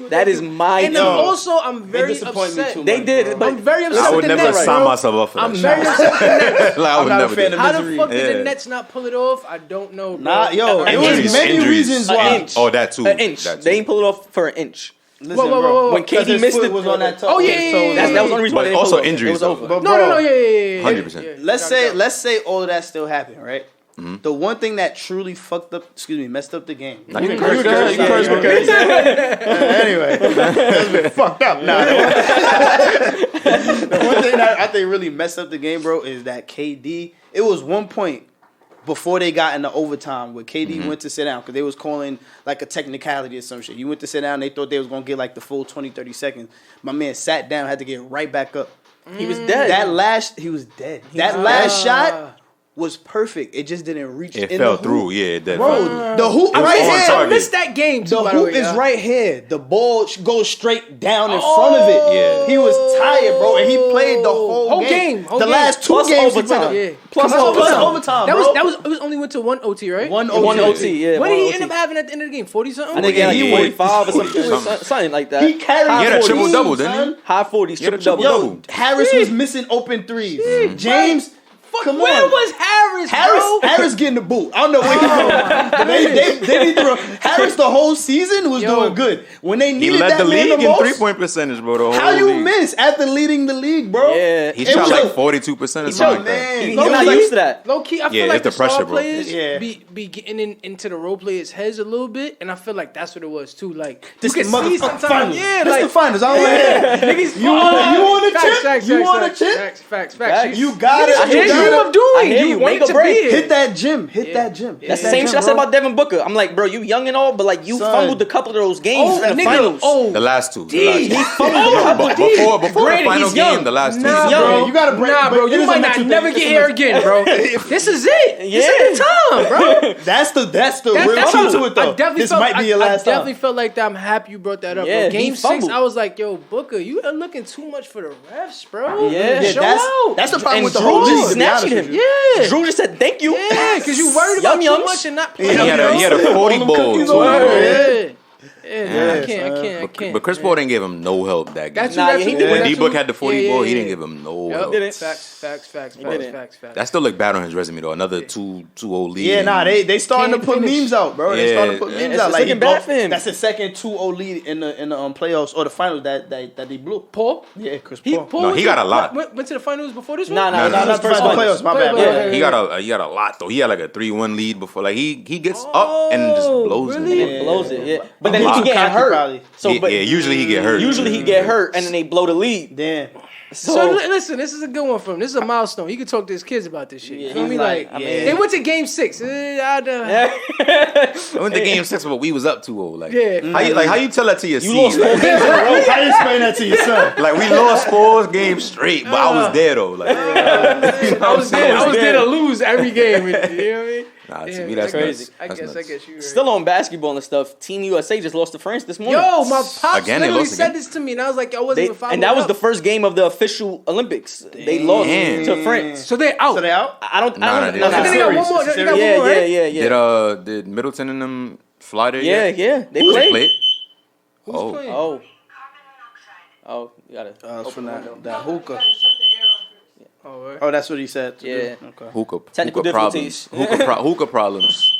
That is my team. And also, I'm very upset. They did. I'm very upset. I would never sign myself up for that. I'm very upset with the Nets. Like, I would never do. How the fuck did the Nets not pull it off? I don't know. Nah, yo, it was many reasons why. Oh, that too. An inch. They ain't pull it off for an inch. Listen, whoa. When KD missed it, was on that toe. Oh yeah. That was the only reason why they also pulled injuries. It was over. No, yeah. 100%. Let's say all of that still happened, right? The one thing that truly messed up the game. You can curse. Anyway, fucked up. Nah. The one thing that I think really messed up the game, bro, is that KD. It was one point before they got into overtime where KD went to sit down because they was calling like a technicality or some shit. He went to sit down. They thought they was gonna get like the full 20-30 seconds. My man sat down, had to get right back up. He was dead. He was dead. That last shot was perfect. It just didn't reach. It fell through. Yeah, it did. Bro, the hoop right here. I missed that game too. The hoop is right here. The ball goes straight down in front of it. Yeah. He was tired, bro, and he played the whole game. The last 2 games overtime. Yeah. Plus overtime. It was only went to 1 OT, right? One OT. Yeah. What did he end up having at the end of the game? 40 something. I think he 45 or something like that. He carried. He had a triple double, didn't he? High 40s, triple double. Yo, Harris was missing open threes. James. Come on. Where was Harris, bro? Harris getting the boot. I don't know where they need to run. Harris the whole season was doing good. When they needed that man the most. He led the league in 3-point percentage, bro. How you miss after leading the league, bro? Yeah. He shot like 42% or something like that. He's not used to that. Low key, I feel like the pressure, star bro. players be getting into the role players' heads a little bit, and I feel like that's what it was too. Like this you can see sometimes, yeah, this the finals. I don't like niggas. You want a chip? You want a chip? Facts. You got it. You want to be hit that gym. That gym. That's the same shit I said about Devin Booker. I'm like, bro, you young and all, but like you fumbled a couple of those games in the finals. The last two. He fumbled. Before the final game, the last two. Bro. You gotta break. Nah, bro, you might not never get here again, bro. This is it. This is the time, bro. That's the real key to it, though. This might be your last time. I definitely felt like that. I'm happy you brought that up. Yeah, Game 6, I was like, yo, Booker, you are looking too much for the refs, bro. Yeah, show out. That's the problem with the Drew whole just league. snatched him. Yeah. Drew just said thank you. Yeah, because you worried about too much and not playing. He had a 40 ball too. I can't. But Chris Paul didn't give him no help that game. When D-Book had the 40 ball, he didn't give him no help. Facts. That still look bad on his resume though. Another 2-0 lead. Yeah, they starting to put memes out, bro. They starting to put memes out. Like bad for him. That's the second 2-0 lead in the playoffs or the finals that they blew. Paul? Yeah, Chris Paul. No, he got a lot. Went to the finals before this one? No, not first playoffs. My bad. Yeah. He got a lot though. He had like a 3-1 lead before. Like he gets up and just blows it. Yeah, blows it. Yeah, but then he getting hurt. So usually he get hurt. Usually he get hurt and then they blow the lead. Damn. So listen, this is a good one for him. This is a milestone. He could talk to his kids about this shit. You feel me? Like, they went to game 6. I went to game 6, but we was up 2-0. Like, how you tell that to your seed? Lost 4 games in a row. How you explain that to your son? Like we lost 4 games straight, but I was there though. Like I was there to lose every game. You know what I mean? Nah, to me that's crazy. I guess you right. Still on basketball and stuff. Team USA just lost to France this morning. Yo, my pops literally said this to me, and I was like, I wasn't even following. And that was the first game of the official Olympics. They lost to France. So they're out. I don't know. I think they got one more. Yeah. Did Middleton and them fly there yet? Yeah. They played. Who's playing? Oh, you gotta open that hookah. Oh, right. Oh, that's what he said. Yeah. Okay. Technical difficulties. Hookah problems.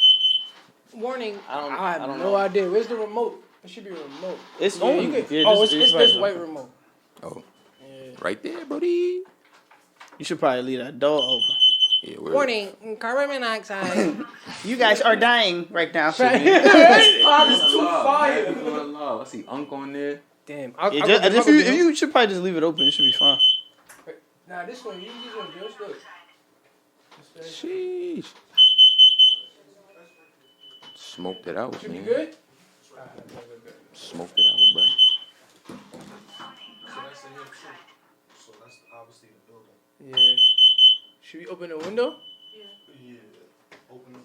Warning. I have no idea. Where's the remote? It should be a remote. It's on. It's this white remote. Oh. Yeah. Right there, buddy. You should probably leave that door open. Yeah, warning, carbon monoxide. You guys are dying right now. Pod is too fire. I see Unk on there. Damn. If you should probably just leave it open. It should be fine. Nah, this one, you use one, Joe. Sheesh. Smoked it out, Should man. be good? Smoked it out, bro. So that's obviously the building. Yeah. Should we open the window? Yeah. Definitely open the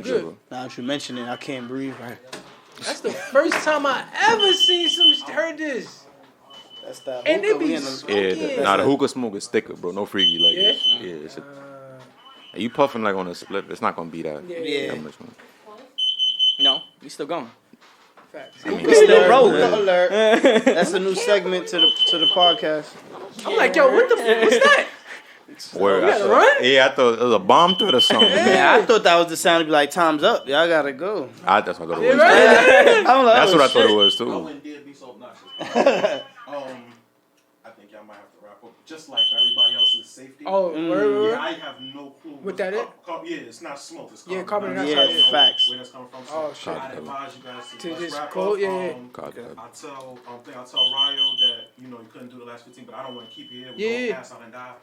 window. Now that you mention it, I can't breathe right. That's the first time I ever heard this. That's that. And it be the hookah smoke is thicker, bro. No freaky like this. Yeah, you puffing like on a split. It's not gonna be that. Yeah. That much, man. No, we still going. Facts. We still rolling. Alert. That's a new segment to the podcast. I'm like, yo, what's that? Word. You gotta run? Yeah, I thought it was a bomb threat or something. Yeah, I thought that was the sound to be like, time's up. Y'all gotta go. That's what I thought it was. That's what I thought it was too. Owen did be so obnoxious. I think y'all might have to wrap up. Just like for everybody else's safety. Word. I have no clue. What that is? Yeah, it's not smoke. It's carbon monoxide. Yeah, facts. Where that's coming from. Oh, shit. I advise you guys to just wrap go. up. Yeah. I tell Ryo that you couldn't do the last 15, but I don't want to keep you here. We're gonna pass out and die.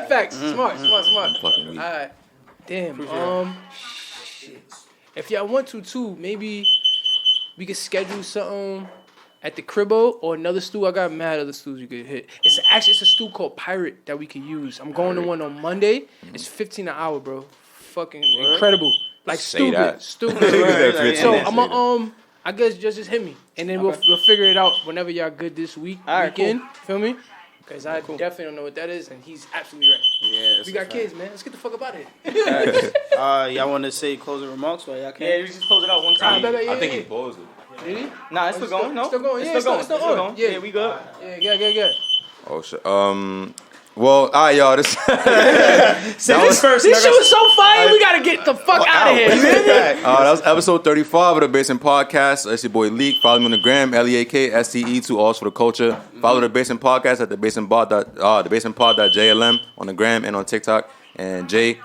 Facts. Smart. Fucking weak. All right. Damn. Shit. If y'all want to too, maybe we could schedule something at the Cribbo or another stool. I got mad other stools you could hit. It's a stool called Pirate that we can use. I'm going to one on Monday. It's $15 an hour, bro. Fucking incredible. Like stupid. So I'm gonna I guess just hit me, and then we'll figure it out whenever y'all good this weekend. Cool. Feel me? Because I definitely don't know what that is, and he's absolutely right. Yeah, we got kids, man. Let's get the fuck up out of here. Y'all want to say closing remarks while y'all can? Yeah, we just close it out one time. I think he paused it. Did he? Nah, it's still going. No, it's still going. It's still going. Yeah, we good. Yeah. Oh shit. Well, all right, y'all. This this shit was so fire. We gotta get the fuck out of here. That was episode 35 of the Basement Podcast. That's your boy Leak. Follow me on the gram, LEAKSTE, 2 Alls for the culture. Follow the Basement Podcast at thebasementpod.jlm on the gram and on TikTok. And Jay.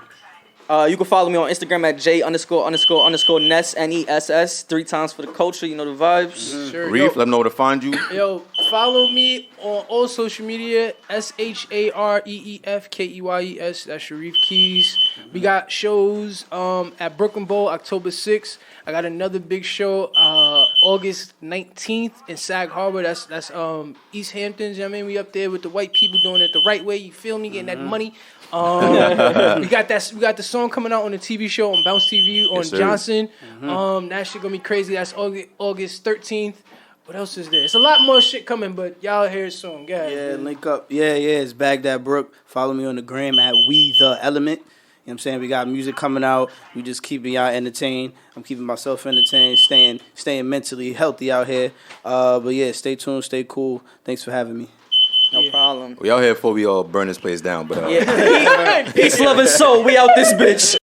You can follow me on Instagram at J___Ness NESS 3 times for the culture. You know the vibes. Sure. Reef, let them know where to find you. Yo, follow me on all social media. SHAREEF KEYES. That's Shareef Keyes. We got shows at Brook Bowl October 6th. I got another big show August 19th in Sag Harbor. That's East Hamptons. You know what I mean, we up there with the white people doing it the right way. You feel me? Getting that money. We got the song coming out on the TV show on Bounce TV on Johnson. That shit gonna be crazy. That's August 13th. What else is there? It's a lot more shit coming, but y'all hear it soon. Go ahead. Yeah, link up. Yeah, it's Baghdad Brook. Follow me on the gram at We The Element. You know what I'm saying? We got music coming out. We just keeping y'all entertained. I'm keeping myself entertained, staying mentally healthy out here. But yeah, stay tuned, stay cool. Thanks for having me. No problem. We out here before we all burn this place down. But peace, love, and soul. We out this bitch.